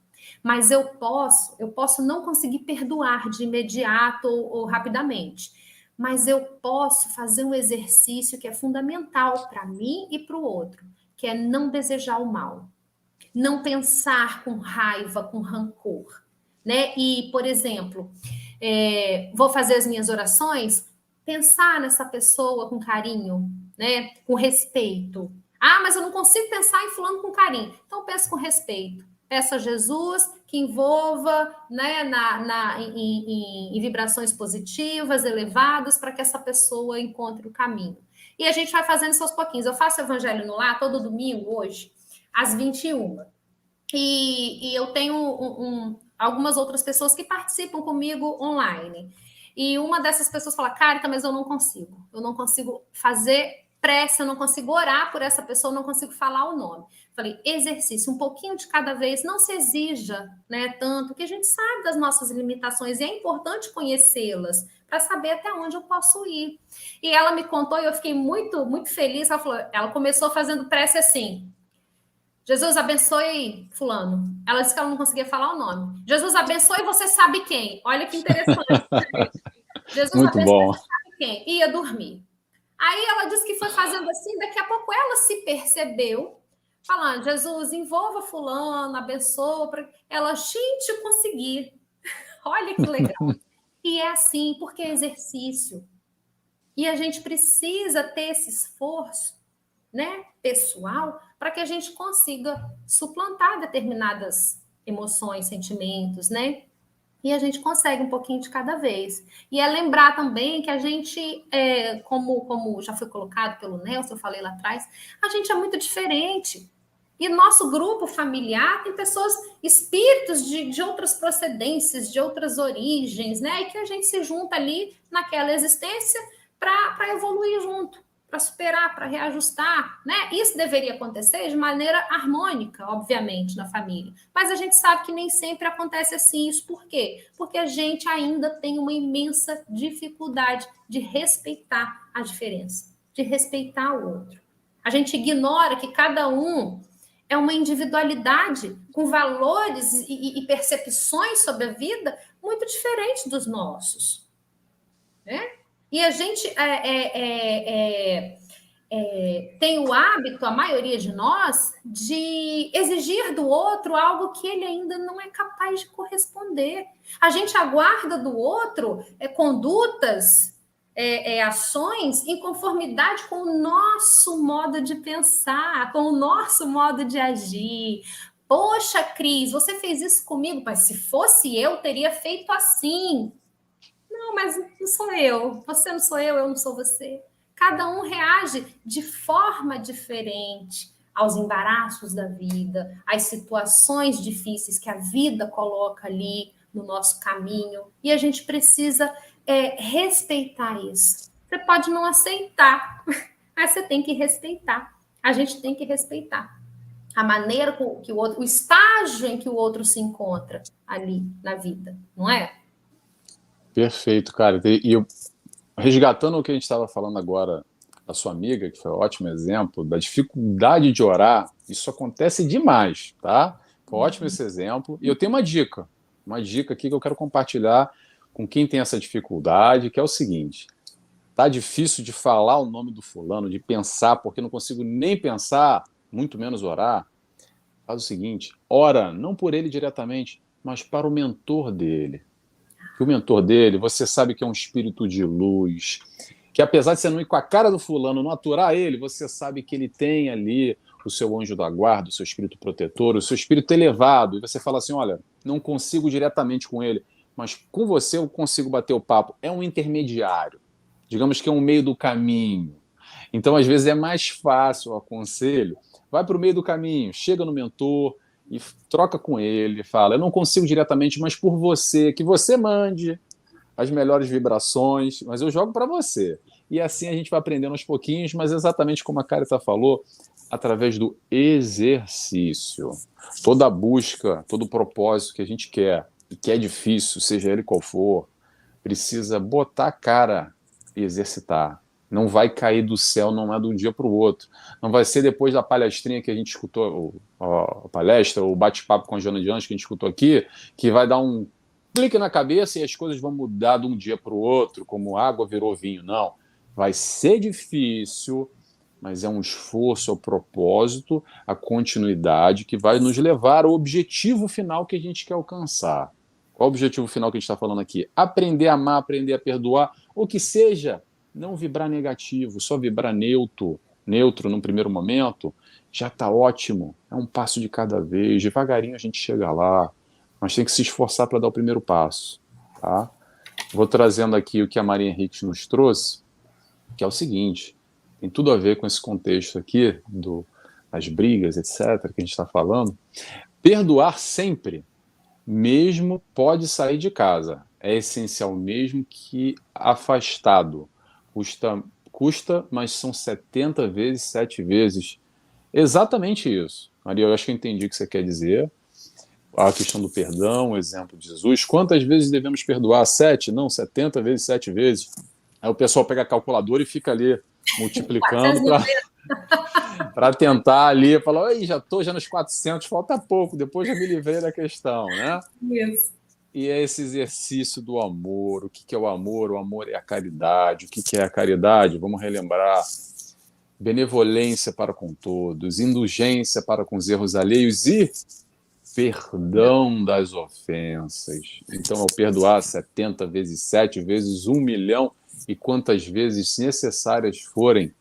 Mas eu posso não conseguir perdoar de imediato ou rapidamente, mas eu posso fazer um exercício que é fundamental para mim e para o outro, que é não desejar o mal, não pensar com raiva, com rancor, né? E, por exemplo, vou fazer as minhas orações, pensar nessa pessoa com carinho, né? Com respeito. Ah, mas eu não consigo pensar em fulano com carinho. Então, peço com respeito. Peço a Jesus que envolva, né, em vibrações positivas, elevadas, para que essa pessoa encontre o caminho. E a gente vai fazendo isso aos pouquinhos. Eu faço Evangelho no Lar todo domingo, hoje, às 21. E eu tenho algumas outras pessoas que participam comigo online. E uma dessas pessoas fala, Carita, mas eu não consigo fazer prece, eu não consigo orar por essa pessoa, eu não consigo falar o nome. Falei, exercício, um pouquinho de cada vez, não se exija, né, tanto, que a gente sabe das nossas limitações e é importante conhecê-las para saber até onde eu posso ir. E ela me contou e eu fiquei muito, muito feliz. Ela começou fazendo prece assim, Jesus abençoe fulano. Ela disse que ela não conseguia falar o nome. Jesus abençoe você sabe quem. Olha que interessante. Jesus Muito abençoe bom. você sabe quem. Ia dormir. Aí ela disse que foi fazendo assim, daqui a pouco ela se percebeu, falando, Jesus, envolva fulano, abençoa. Ela, gente, eu consegui. Olha que legal. E é assim, porque é exercício. E a gente precisa ter esse esforço, né, pessoal, para que a gente consiga suplantar determinadas emoções, sentimentos, né? E a gente consegue um pouquinho de cada vez. E é lembrar também que a gente, como já foi colocado pelo Nelson, eu falei lá atrás, a gente é muito diferente. E nosso grupo familiar tem pessoas, espíritos de outras procedências, de outras origens, né? E que a gente se junta ali naquela existência para evoluir junto, para superar, para reajustar, né? Isso deveria acontecer de maneira harmônica, obviamente, na família. Mas a gente sabe que nem sempre acontece assim. Isso por quê? Porque a gente ainda tem uma imensa dificuldade de respeitar a diferença, de respeitar o outro. A gente ignora que cada um é uma individualidade com valores e percepções sobre a vida muito diferentes dos nossos, né? E a gente tem o hábito, a maioria de nós, de exigir do outro algo que ele ainda não é capaz de corresponder. A gente aguarda do outro condutas, ações em conformidade com o nosso modo de pensar, com o nosso modo de agir. Poxa, Cris, você fez isso comigo, mas se fosse eu, teria feito assim. Não, mas não sou eu. Você não sou eu não sou você. Cada um reage de forma diferente aos embaraços da vida, às situações difíceis que a vida coloca ali no nosso caminho. E a gente precisa respeitar isso. Você pode não aceitar, mas você tem que respeitar. A gente tem que respeitar a maneira que o outro, o estágio em que o outro se encontra ali na vida, não é? Perfeito, cara. E eu, resgatando o que a gente estava falando agora, a sua amiga, que foi um ótimo exemplo, da dificuldade de orar, isso acontece demais, tá? Foi ótimo esse exemplo. E eu tenho uma dica aqui que eu quero compartilhar com quem tem essa dificuldade, que é o seguinte: tá difícil de falar o nome do fulano, de pensar, porque não consigo nem pensar, muito menos orar. Faz o seguinte: ora, não por ele diretamente, mas para o mentor dele. Que o mentor dele, você sabe que é um espírito de luz, que apesar de você não ir com a cara do fulano, não aturar ele, você sabe que ele tem ali o seu anjo da guarda, o seu espírito protetor, o seu espírito elevado, e você fala assim, olha, não consigo diretamente com ele, mas com você eu consigo bater o papo. É um intermediário, digamos que é um meio do caminho. Então, às vezes, é mais fácil o aconselho. Vai para o meio do caminho, chega no mentor e troca com ele, fala, eu não consigo diretamente, mas por você, que você mande as melhores vibrações, mas eu jogo para você. E assim a gente vai aprendendo aos pouquinhos, mas exatamente como a Carita falou, através do exercício. Toda a busca, todo o propósito que a gente quer, e que é difícil, seja ele qual for, precisa botar a cara e exercitar. Não vai cair do céu, não é de um dia para o outro. Não vai ser depois da palestrinha que a gente escutou, a palestra, o bate-papo com a Joana de Anjos que a gente escutou aqui, que vai dar um clique na cabeça e as coisas vão mudar de um dia para o outro, como água virou vinho. Não. Vai ser difícil, mas é um esforço, é o propósito, a continuidade que vai nos levar ao objetivo final que a gente quer alcançar. Qual o objetivo final que a gente está falando aqui? Aprender a amar, aprender a perdoar, ou que seja, não vibrar negativo, só vibrar neutro no primeiro momento, já está ótimo. É um passo de cada vez, devagarinho a gente chega lá, mas tem que se esforçar para dar o primeiro passo. Tá? Vou trazendo aqui o que a Maria Henrique nos trouxe, que é o seguinte, tem tudo a ver com esse contexto aqui, das brigas, etc., que a gente está falando. Perdoar sempre, mesmo pode sair de casa. É essencial mesmo que afastado. Custa, mas são 70 vezes, 7 vezes. Exatamente isso. Maria, eu acho que eu entendi o que você quer dizer. A questão do perdão, o exemplo de Jesus. Quantas vezes devemos perdoar? 7? Não, 70 vezes, 7 vezes. Aí o pessoal pega a calculadora e fica ali multiplicando para tentar ali, falar, já estou já nos 400, falta pouco, depois já me livrei da questão, né? Isso. E é esse exercício do amor. O que é o amor? O amor é a caridade. O que é a caridade? Vamos relembrar. Benevolência para com todos, indulgência para com os erros alheios e perdão das ofensas. Então, ao perdoar 70 vezes 7 vezes 1 milhão e quantas vezes necessárias forem.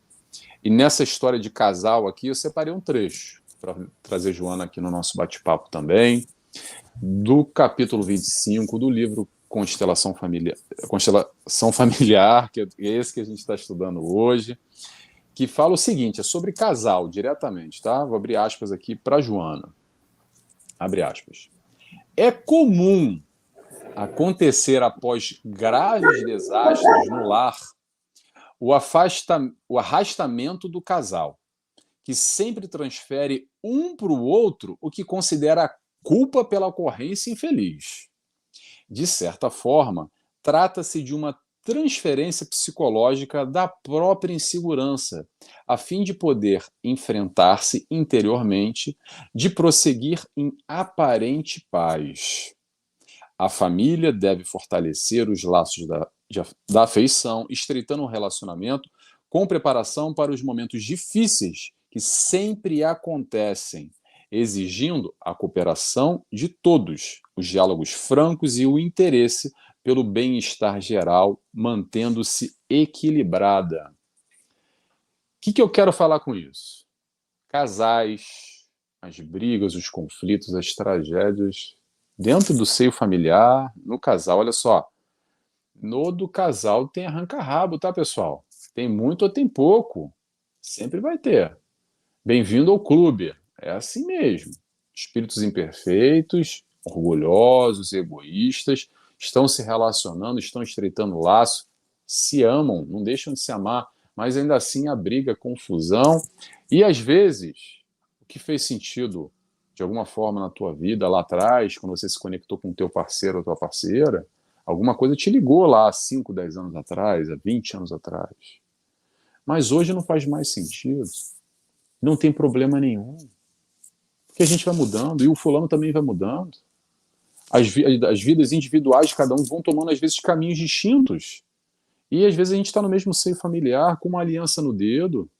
E nessa história de casal aqui, eu separei um trecho para trazer Joana aqui no nosso bate-papo também, do capítulo 25 do livro Constelação Familiar, que é esse que a gente está estudando hoje, que fala o seguinte, é sobre casal diretamente, tá? Vou abrir aspas aqui para Joana. Abre aspas. É comum acontecer após graves desastres no lar o arrastamento do casal, que sempre transfere um para o outro o que considera culpa pela ocorrência infeliz. De certa forma, trata-se de uma transferência psicológica da própria insegurança, a fim de poder enfrentar-se interiormente, de prosseguir em aparente paz. A família deve fortalecer os laços da afeição, estreitando o relacionamento com preparação para os momentos difíceis que sempre acontecem, exigindo a cooperação de todos, os diálogos francos e o interesse pelo bem-estar geral, mantendo-se equilibrada. O que eu quero falar com isso? Casais, as brigas, os conflitos, as tragédias, dentro do seio familiar, no casal, olha só, no do casal tem arranca-rabo, tá, pessoal? Tem muito ou tem pouco, sempre vai ter. Bem-vindo ao clube, é assim mesmo. Espíritos imperfeitos, orgulhosos, egoístas, estão se relacionando, estão estreitando laço, se amam, não deixam de se amar, mas ainda assim há briga, confusão, e às vezes, o que fez sentido de alguma forma na tua vida lá atrás, quando você se conectou com o teu parceiro ou tua parceira, alguma coisa te ligou lá há 5, 10 anos atrás, há 20 anos atrás. Mas hoje não faz mais sentido. Não tem problema nenhum. Porque a gente vai mudando, e o fulano também vai mudando. As vidas individuais de cada um vão tomando, às vezes, caminhos distintos. E, às vezes, a gente está no mesmo seio familiar, com uma aliança no dedo,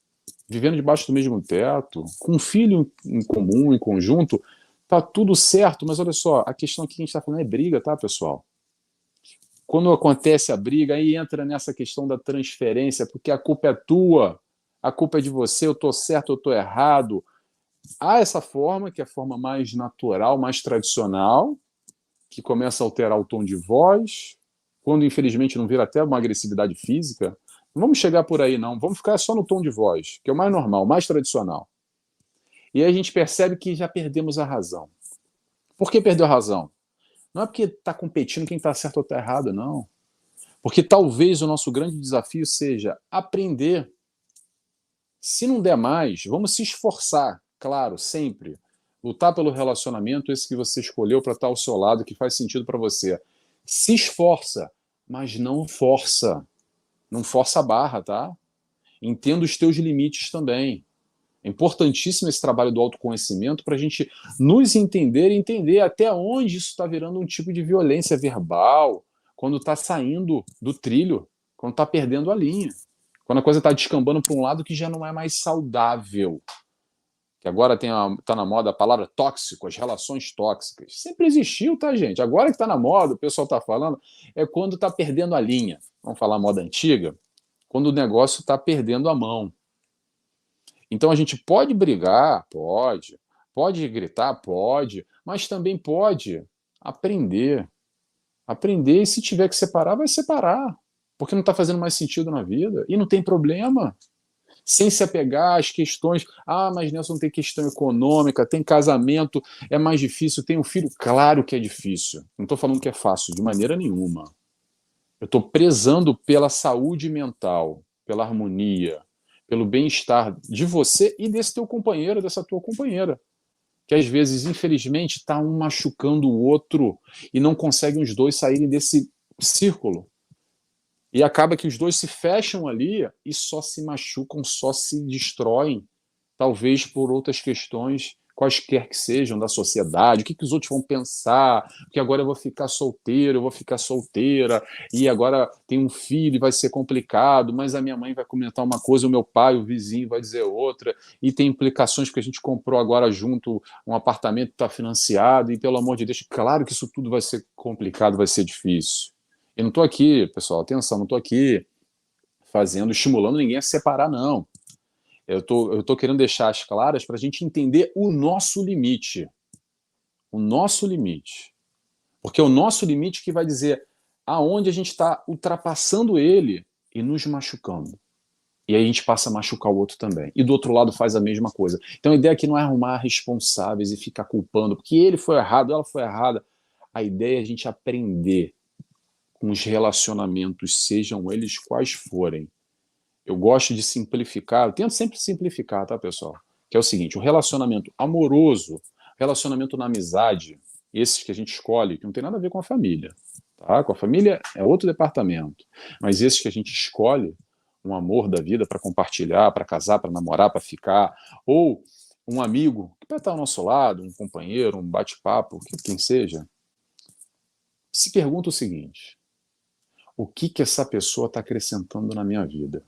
vivendo debaixo do mesmo teto, com um filho em comum, em conjunto, tá tudo certo, mas olha só, a questão aqui que a gente está falando é briga, tá, pessoal? Quando acontece a briga, aí entra nessa questão da transferência, porque a culpa é tua, a culpa é de você, eu tô certo, eu tô errado. Há essa forma, que é a forma mais natural, mais tradicional, que começa a alterar o tom de voz, quando infelizmente não vira até uma agressividade física. Não vamos chegar por aí, não. Vamos ficar só no tom de voz, que é o mais normal, o mais tradicional. E aí a gente percebe que já perdemos a razão. Por que perdeu a razão? Não é porque está competindo quem está certo ou está errado, não. Porque talvez o nosso grande desafio seja aprender. Se não der mais, vamos se esforçar, claro, sempre. Lutar pelo relacionamento, esse que você escolheu para estar ao seu lado, que faz sentido para você. Se esforça, mas não força. Não força a barra, tá? Entenda os teus limites também. É importantíssimo esse trabalho do autoconhecimento para a gente nos entender e entender até onde isso está virando um tipo de violência verbal, quando está saindo do trilho, quando está perdendo a linha, quando a coisa está descambando para um lado que já não é mais saudável. Que agora está na moda a palavra tóxico, as relações tóxicas. Sempre existiu, tá, gente? Agora que está na moda, o pessoal está falando, é quando está perdendo a linha. Vamos falar moda antiga? Quando o negócio está perdendo a mão. Então a gente pode brigar, pode gritar, pode, mas também pode aprender. Aprender, e se tiver que separar, vai separar, porque não está fazendo mais sentido na vida, e não tem problema. Sem se apegar às questões, mas Nelson tem questão econômica, tem casamento, é mais difícil, tem um filho, claro que é difícil. Não estou falando que é fácil, de maneira nenhuma. Eu estou prezando pela saúde mental, pela harmonia, pelo bem-estar de você e desse teu companheiro, dessa tua companheira. Que às vezes, infelizmente, está um machucando o outro e não conseguem os dois saírem desse círculo. E acaba que os dois se fecham ali e só se machucam, só se destroem, talvez por outras questões, quaisquer que sejam, da sociedade, o que os outros vão pensar, que agora eu vou ficar solteiro, eu vou ficar solteira, e agora tem um filho e vai ser complicado, mas a minha mãe vai comentar uma coisa, o meu pai, o vizinho vai dizer outra, e tem implicações porque a gente comprou agora junto um apartamento que está financiado, e pelo amor de Deus, claro que isso tudo vai ser complicado, vai ser difícil. Eu não estou aqui, pessoal, atenção, não estou aqui estimulando ninguém a se separar, não. Eu tô querendo deixar as claras para a gente entender o nosso limite. O nosso limite. Porque é o nosso limite que vai dizer aonde a gente está ultrapassando ele e nos machucando. E aí a gente passa a machucar o outro também. E do outro lado faz a mesma coisa. Então a ideia aqui não é arrumar responsáveis e ficar culpando, porque ele foi errado, ela foi errada. A ideia é a gente aprender com os relacionamentos, sejam eles quais forem. Eu gosto de simplificar, eu tento sempre simplificar, tá, pessoal? Que é o seguinte, o relacionamento amoroso, relacionamento na amizade, esses que a gente escolhe, que não tem nada a ver com a família, tá? Com a família é outro departamento, mas esses que a gente escolhe, um amor da vida para compartilhar, para casar, para namorar, para ficar, ou um amigo que vai estar ao nosso lado, um companheiro, um bate-papo, quem seja, se pergunta o seguinte, o que essa pessoa está acrescentando na minha vida?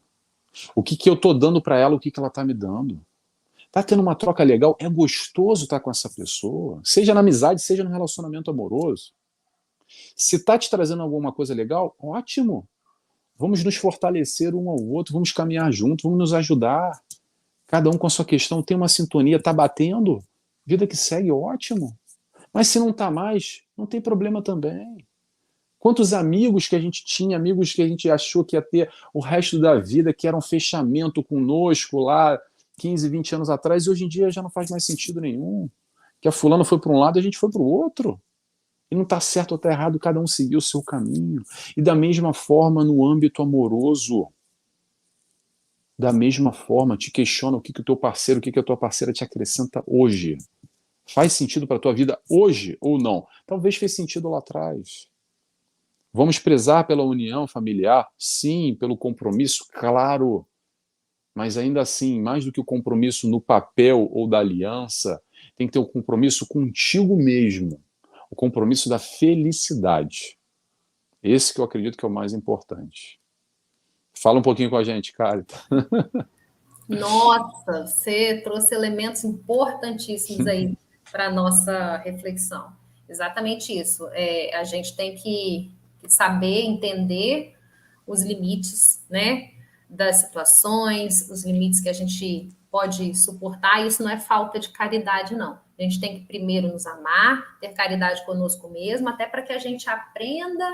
O que eu estou dando para ela, o que ela está me dando? Está tendo uma troca legal? É gostoso estar com essa pessoa? Seja na amizade, seja no relacionamento amoroso. Se está te trazendo alguma coisa legal, ótimo. Vamos nos fortalecer um ao outro, vamos caminhar junto, vamos nos ajudar. Cada um com a sua questão, tem uma sintonia, está batendo, vida que segue, ótimo. Mas se não está mais, não tem problema também. Quantos amigos que a gente tinha, amigos que a gente achou que ia ter o resto da vida, que era um fechamento conosco lá 15, 20 anos atrás, e hoje em dia já não faz mais sentido nenhum. Que a fulana foi para um lado e a gente foi para o outro. E não está certo ou está errado, cada um seguiu o seu caminho. E da mesma forma no âmbito amoroso. Da mesma forma, te questiona o que o teu parceiro, o que a tua parceira te acrescenta hoje. Faz sentido para a tua vida hoje ou não? Talvez fez sentido lá atrás. Vamos prezar pela união familiar? Sim, pelo compromisso? Claro. Mas ainda assim, mais do que o compromisso no papel ou da aliança, tem que ter o compromisso contigo mesmo. O compromisso da felicidade. Esse que eu acredito que é o mais importante. Fala um pouquinho com a gente, Carita. Nossa, você trouxe elementos importantíssimos aí para a nossa reflexão. Exatamente isso. A gente tem que saber entender os limites, né, das situações, os limites que a gente pode suportar. Isso não é falta de caridade, não. A gente tem que primeiro nos amar, ter caridade conosco mesmo, até para que a gente aprenda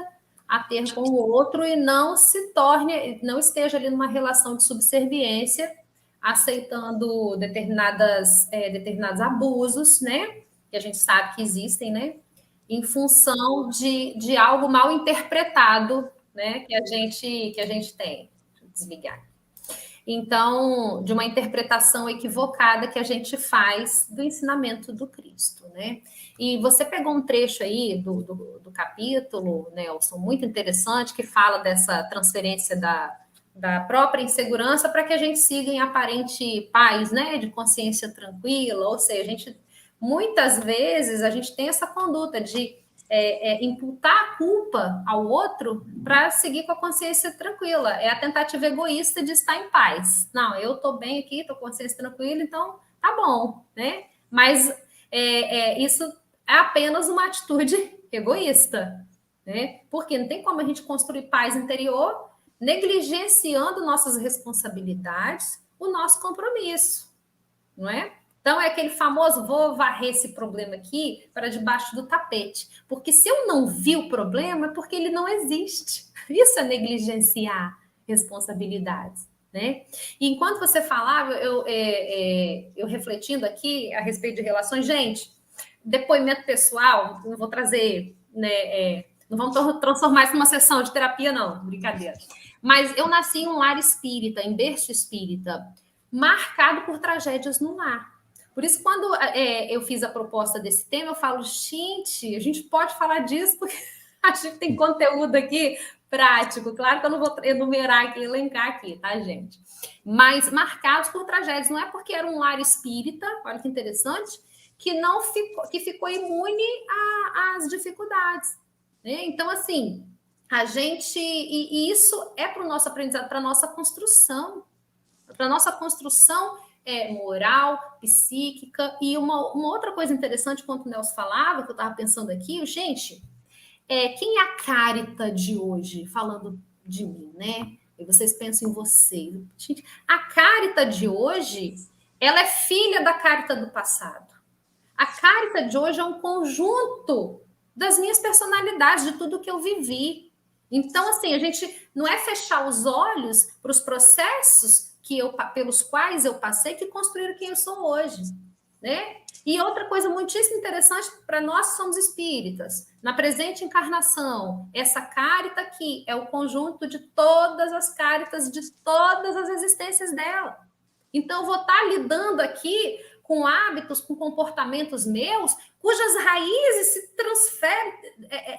a ter com o outro e não se torne, não esteja ali numa relação de subserviência, aceitando determinados abusos, né? Que a gente sabe que existem, né? Em função de algo mal interpretado, né? Que a gente tem. Deixa eu desligar. Então, de uma interpretação equivocada que a gente faz do ensinamento do Cristo, né? E você pegou um trecho aí do capítulo, Nelson, muito interessante, que fala dessa transferência da própria insegurança para que a gente siga em aparente paz, né? De consciência tranquila, ou seja, muitas vezes a gente tem essa conduta de imputar a culpa ao outro para seguir com a consciência tranquila. É a tentativa egoísta de estar em paz. Não, eu estou bem aqui, estou com a consciência tranquila, então tá bom, né? Mas isso é apenas uma atitude egoísta, né? Porque não tem como a gente construir paz interior negligenciando nossas responsabilidades, o nosso compromisso, não é? Então, é aquele famoso, vou varrer esse problema aqui para debaixo do tapete. Porque se eu não vi o problema, é porque ele não existe. Isso é negligenciar responsabilidades, né? E enquanto você falava, eu refletindo aqui a respeito de relações, gente, depoimento pessoal, não vou trazer, né, não vamos transformar isso numa sessão de terapia, não, brincadeira. Mas eu nasci em um lar espírita, em berço espírita, marcado por tragédias no lar. Por isso, quando eu fiz a proposta desse tema, eu falo, gente, a gente pode falar disso, porque a gente tem conteúdo aqui prático. Claro que eu não vou enumerar aqui, elencar aqui, tá, gente? Mas marcados por tragédias. Não é porque era um lar espírita, olha que interessante, que ficou imune às dificuldades. Né? Então, assim, a gente... E isso é para o nosso aprendizado, para a nossa construção. Para a nossa construção moral, psíquica. E uma outra coisa interessante, quando o Nelson falava, que eu estava pensando aqui, gente, quem é a Cárita de hoje, falando de mim, né? E vocês pensam em vocês. Gente, a Cárita de hoje, ela é filha da Cárita do passado. A Cárita de hoje é um conjunto das minhas personalidades, de tudo que eu vivi. Então, assim, a gente não é fechar os olhos para os processos pelos quais eu passei que construíram quem eu sou hoje, né? E outra coisa muitíssimo interessante para nós que somos espíritas, na presente encarnação, essa cárita aqui é o conjunto de todas as cáritas de todas as existências dela. Então, eu vou estar lidando aqui com hábitos, com comportamentos meus, cujas raízes se transferem,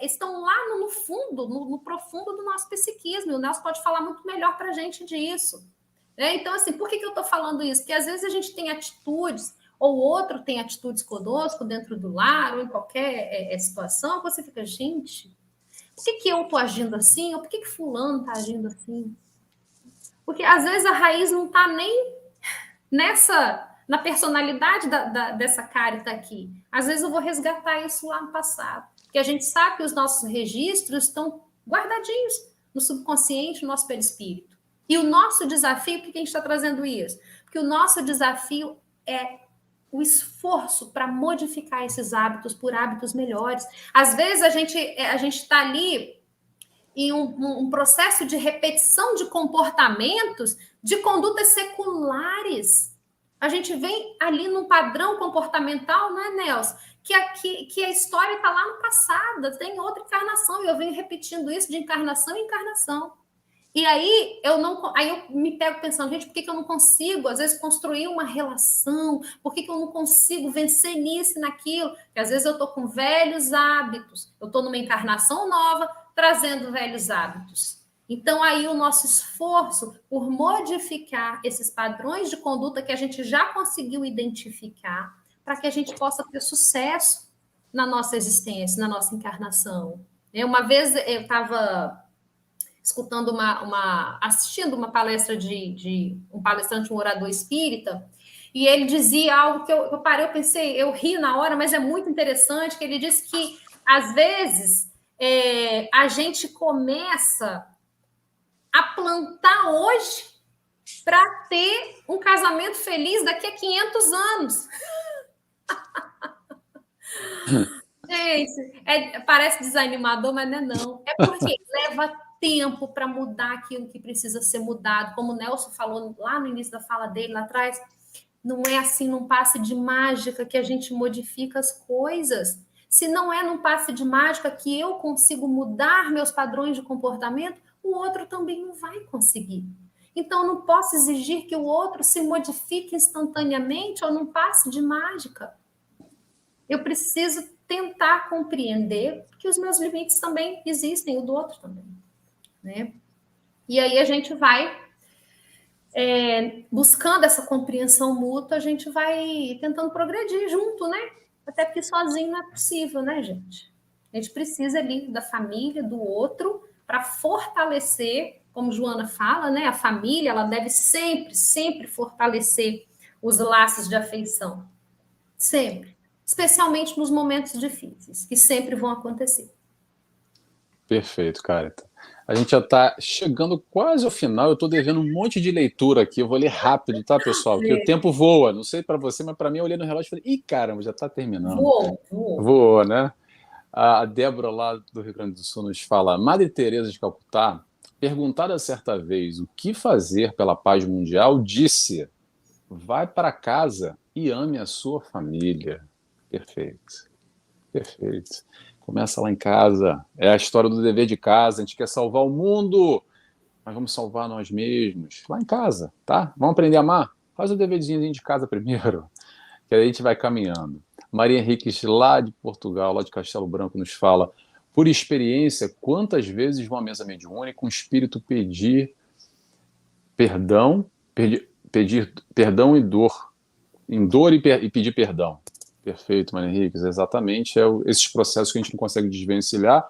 estão lá no fundo, no profundo do nosso psiquismo. E o Nelson pode falar muito melhor para a gente disso. Então, assim, por que eu estou falando isso? Porque às vezes a gente tem atitudes, ou outro tem atitudes conosco dentro do lar, ou em qualquer situação, que você fica, gente, por que eu estou agindo assim? Ou por que fulano está agindo assim? Porque às vezes a raiz não está nem na personalidade dessa Cárita aqui. Às vezes eu vou resgatar isso lá no passado. Porque a gente sabe que os nossos registros estão guardadinhos no subconsciente, no nosso perispírito. E o nosso desafio, por que a gente está trazendo isso? Porque o nosso desafio é o esforço para modificar esses hábitos por hábitos melhores. Às vezes a gente está ali em um processo de repetição de comportamentos, de condutas seculares. A gente vem ali num padrão comportamental, não é, Nelson? Que a história está lá no passado, tem outra encarnação, e eu venho repetindo isso de encarnação em encarnação. E aí eu me pego pensando, gente, por que eu não consigo, às vezes, construir uma relação? Por que eu não consigo vencer nisso e naquilo? Porque às vezes eu estou com velhos hábitos, eu estou numa encarnação nova, trazendo velhos hábitos. Então, aí o nosso esforço por modificar esses padrões de conduta que a gente já conseguiu identificar, para que a gente possa ter sucesso na nossa existência, na nossa encarnação. Uma vez eu estava escutando assistindo uma palestra de um palestrante, um orador espírita, e ele dizia algo que eu parei, eu pensei, eu ri na hora, mas é muito interessante, que ele disse que, às vezes, a gente começa a plantar hoje para ter um casamento feliz daqui a 500 anos. Gente, parece desanimador, mas não é não. É porque leva tempo para mudar aquilo que precisa ser mudado. Como o Nelson falou lá no início da fala dele, lá atrás, não é assim num passe de mágica que a gente modifica as coisas. Se não é num passe de mágica que eu consigo mudar meus padrões de comportamento, o outro também não vai conseguir. Então, eu não posso exigir que o outro se modifique instantaneamente ou num passe de mágica. Eu preciso tentar compreender que os meus limites também existem, o do outro também, né? E aí a gente vai buscando essa compreensão mútua, a gente vai tentando progredir junto, né? Até porque sozinho não é possível, né, gente? A gente precisa ali da família, do outro, para fortalecer, como Joana fala, né? A família, ela deve sempre, sempre fortalecer os laços de afeição. Sempre. Especialmente nos momentos difíceis, que sempre vão acontecer. Perfeito, Carita. A gente já está chegando quase ao final. Eu estou devendo um monte de leitura aqui. Eu vou ler rápido, tá, pessoal? Porque o tempo voa. Não sei para você, mas para mim, eu olhei no relógio e falei: ih, caramba, já está terminando. Voou. Voou, né? A Débora, lá do Rio Grande do Sul, nos fala: Madre Teresa de Calcutá, perguntada certa vez o que fazer pela paz mundial, disse: vai para casa e ame a sua família. Perfeito. Perfeito. Começa lá em casa. É a história do dever de casa. A gente quer salvar o mundo, mas vamos salvar nós mesmos. Lá em casa, tá? Vamos aprender a amar? Faz o deverzinho de casa primeiro, que aí a gente vai caminhando. Maria Henriques, lá de Portugal, lá de Castelo Branco, nos fala: por experiência, quantas vezes uma mesa mediúnica, um espírito pedir perdão, pedir perdão e dor, em dor e pedir perdão. Perfeito, Maria Henriques, exatamente. Esses processos que a gente não consegue desvencilhar,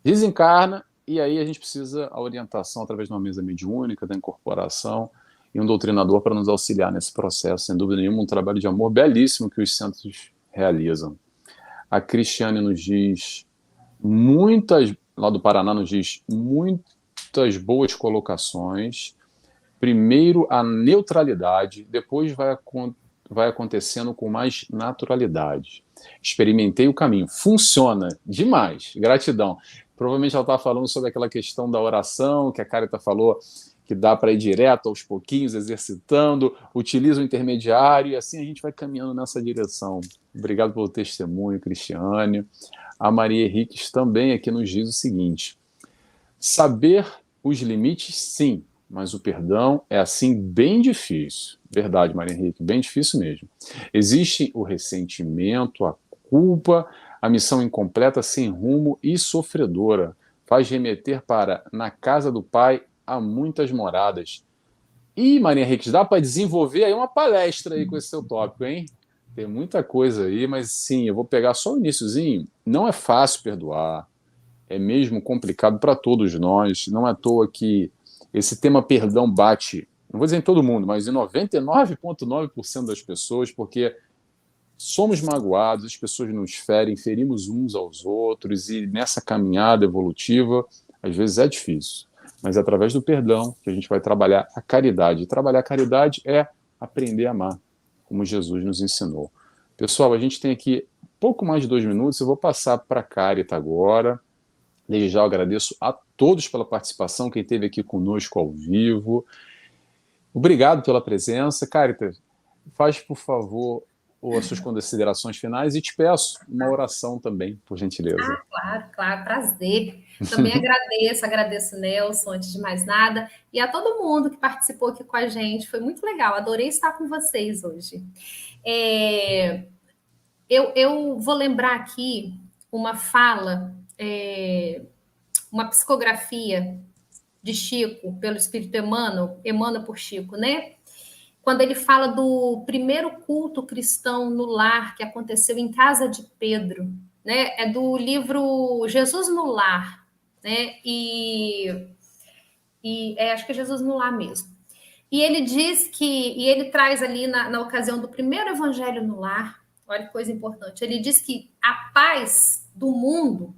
desencarna, e aí a gente precisa a orientação através de uma mesa mediúnica, da incorporação, e um doutrinador para nos auxiliar nesse processo. Sem dúvida nenhuma, um trabalho de amor belíssimo que os centros realizam. A Cristiane nos diz lá do Paraná, nos diz muitas boas colocações. Primeiro, a neutralidade, depois vai acontecendo com mais naturalidade. Experimentei o caminho. Funciona demais. Gratidão. Provavelmente ela estava falando sobre aquela questão da oração, que a Carita falou, que dá para ir direto aos pouquinhos, exercitando, utiliza o intermediário, e assim a gente vai caminhando nessa direção. Obrigado pelo testemunho, Cristiane. A Maria Henriques também aqui nos diz o seguinte: saber os limites, sim, mas o perdão é, assim, bem difícil. Verdade, Maria Henrique, bem difícil mesmo. Existe o ressentimento, a culpa, a missão incompleta, sem rumo e sofredora. Faz remeter para na casa do Pai há muitas moradas. E, Maria Henrique, dá para desenvolver aí uma palestra aí com esse seu tópico, hein? Tem muita coisa aí, mas sim, eu vou pegar só o iniciozinho. Não é fácil perdoar, é mesmo complicado para todos nós. Não é à toa que esse tema perdão bate, não vou dizer em todo mundo, mas em 99,9% das pessoas, porque somos magoados, as pessoas nos ferem, ferimos uns aos outros, e nessa caminhada evolutiva, às vezes é difícil. Mas é através do perdão que a gente vai trabalhar a caridade. E trabalhar a caridade é aprender a amar, como Jesus nos ensinou. Pessoal, a gente tem aqui pouco mais de 2 minutos, eu vou passar para a Carita agora. Desde já eu agradeço a todos pela participação, quem esteve aqui conosco ao vivo. Obrigado pela presença. Carita, faz, por favor, as suas considerações finais e te peço uma oração também, por gentileza. Claro, prazer. Também agradeço, Nelson, antes de mais nada, e a todo mundo que participou aqui com a gente. Foi muito legal, adorei estar com vocês hoje. Eu vou lembrar aqui uma fala, uma psicografia de Chico, pelo Espírito Emmanuel por Chico, né? Quando ele fala do primeiro culto cristão no lar que aconteceu em casa de Pedro, né? É do livro Jesus no Lar, né? Acho que é Jesus no Lar mesmo. E ele ele traz ali na ocasião do primeiro evangelho no lar, olha que coisa importante, ele diz que a paz do mundo,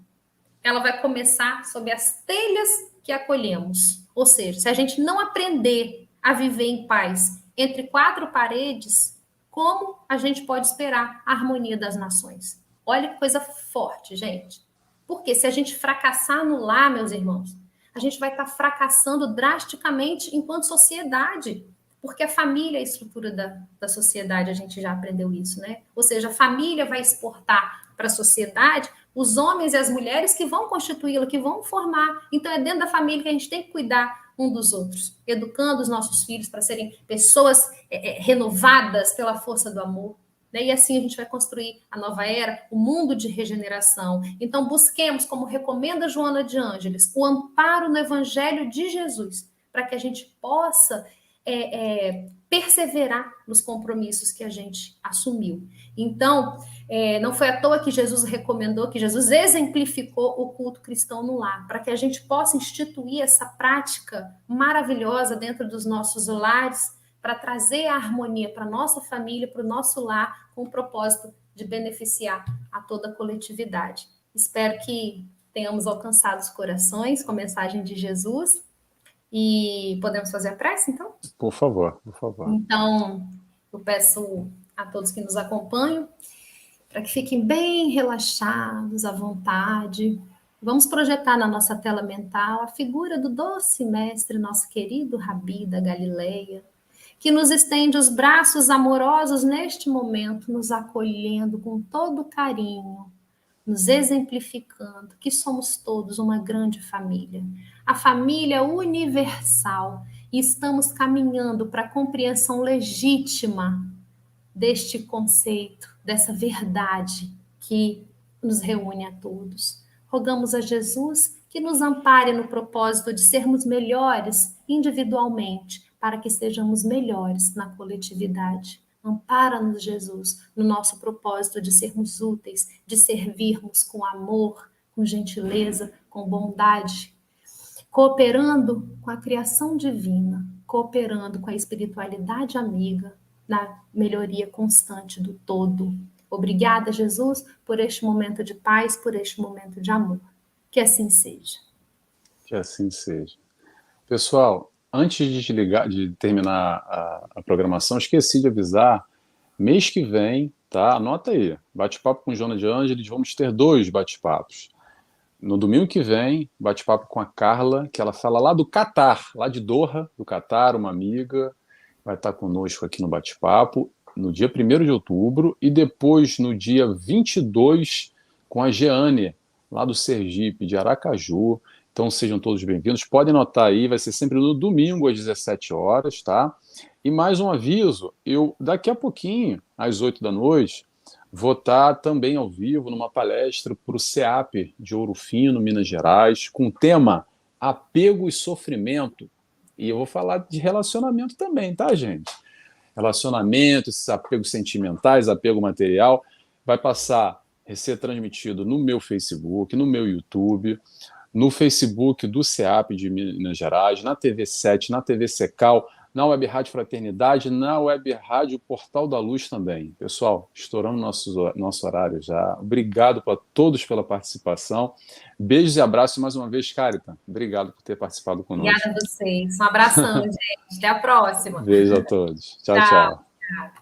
ela vai começar sob as telhas que acolhemos. Ou seja, se a gente não aprender a viver em paz entre 4 paredes, como a gente pode esperar a harmonia das nações? Olha que coisa forte, gente. Porque se a gente fracassar no lar, meus irmãos, a gente vai estar fracassando drasticamente enquanto sociedade. Porque a família é a estrutura da sociedade, a gente já aprendeu isso, né? Ou seja, a família vai exportar para a sociedade os homens e as mulheres que vão constituí-la, que vão formar. Então, é dentro da família que a gente tem que cuidar um dos outros, educando os nossos filhos para serem pessoas renovadas pela força do amor. Né? E assim a gente vai construir a nova era, o mundo de regeneração. Então, busquemos, como recomenda Joana de Ângeles, o amparo no Evangelho de Jesus, para que a gente possa perseverar nos compromissos que a gente assumiu. Então, não foi à toa que Jesus recomendou, que Jesus exemplificou o culto cristão no lar, para que a gente possa instituir essa prática maravilhosa dentro dos nossos lares, para trazer a harmonia para a nossa família, para o nosso lar, com o propósito de beneficiar a toda a coletividade. Espero que tenhamos alcançado os corações com a mensagem de Jesus. E podemos fazer a prece, então? Por favor, por favor. Então, eu peço a todos que nos acompanham para que fiquem bem relaxados, à vontade. Vamos projetar na nossa tela mental a figura do doce mestre, nosso querido Rabi da Galileia, que nos estende os braços amorosos neste momento, nos acolhendo com todo carinho, nos exemplificando que somos todos uma grande família, a família universal, e estamos caminhando para a compreensão legítima deste conceito, dessa verdade que nos reúne a todos. Rogamos a Jesus que nos ampare no propósito de sermos melhores individualmente, para que sejamos melhores na coletividade. Ampara-nos, Jesus, no nosso propósito de sermos úteis, de servirmos com amor, com gentileza, com bondade, cooperando com a criação divina, cooperando com a espiritualidade amiga, na melhoria constante do todo. Obrigada, Jesus, por este momento de paz, por este momento de amor. Que assim seja. Que assim seja. Pessoal, antes de desligar, de terminar a programação, esqueci de avisar, mês que vem, tá? Anota aí, bate-papo com Joana de Ângeles, vamos ter 2 bate-papos. No domingo que vem, bate-papo com a Carla, que ela fala lá do Catar, lá de Doha, do Catar, uma amiga, vai estar conosco aqui no bate-papo, no dia 1º de outubro, e depois, no dia 22, com a Jeane, lá do Sergipe, de Aracaju. Então, sejam todos bem-vindos. Podem anotar aí, vai ser sempre no domingo, às 17 horas, tá? E mais um aviso, eu, daqui a pouquinho, às 8 da noite, vou estar também ao vivo numa palestra para o CEAP de Ouro Fino, Minas Gerais, com o tema Apego e Sofrimento. E eu vou falar de relacionamento também, tá, gente? Relacionamento, esses apegos sentimentais, apego material, vai ser transmitido no meu Facebook, no meu YouTube, no Facebook do CEAP de Minas Gerais, na TV 7, na TV Secal, na Web Rádio Fraternidade, na Web Rádio Portal da Luz também. Pessoal, estourando nosso horário já. Obrigado a todos pela participação. Beijos e abraços mais uma vez, Carita. Obrigado por ter participado conosco. Obrigada a vocês. Um abração, gente. Até a próxima. Beijo a todos. Tchau, Tchau. tchau. Tchau.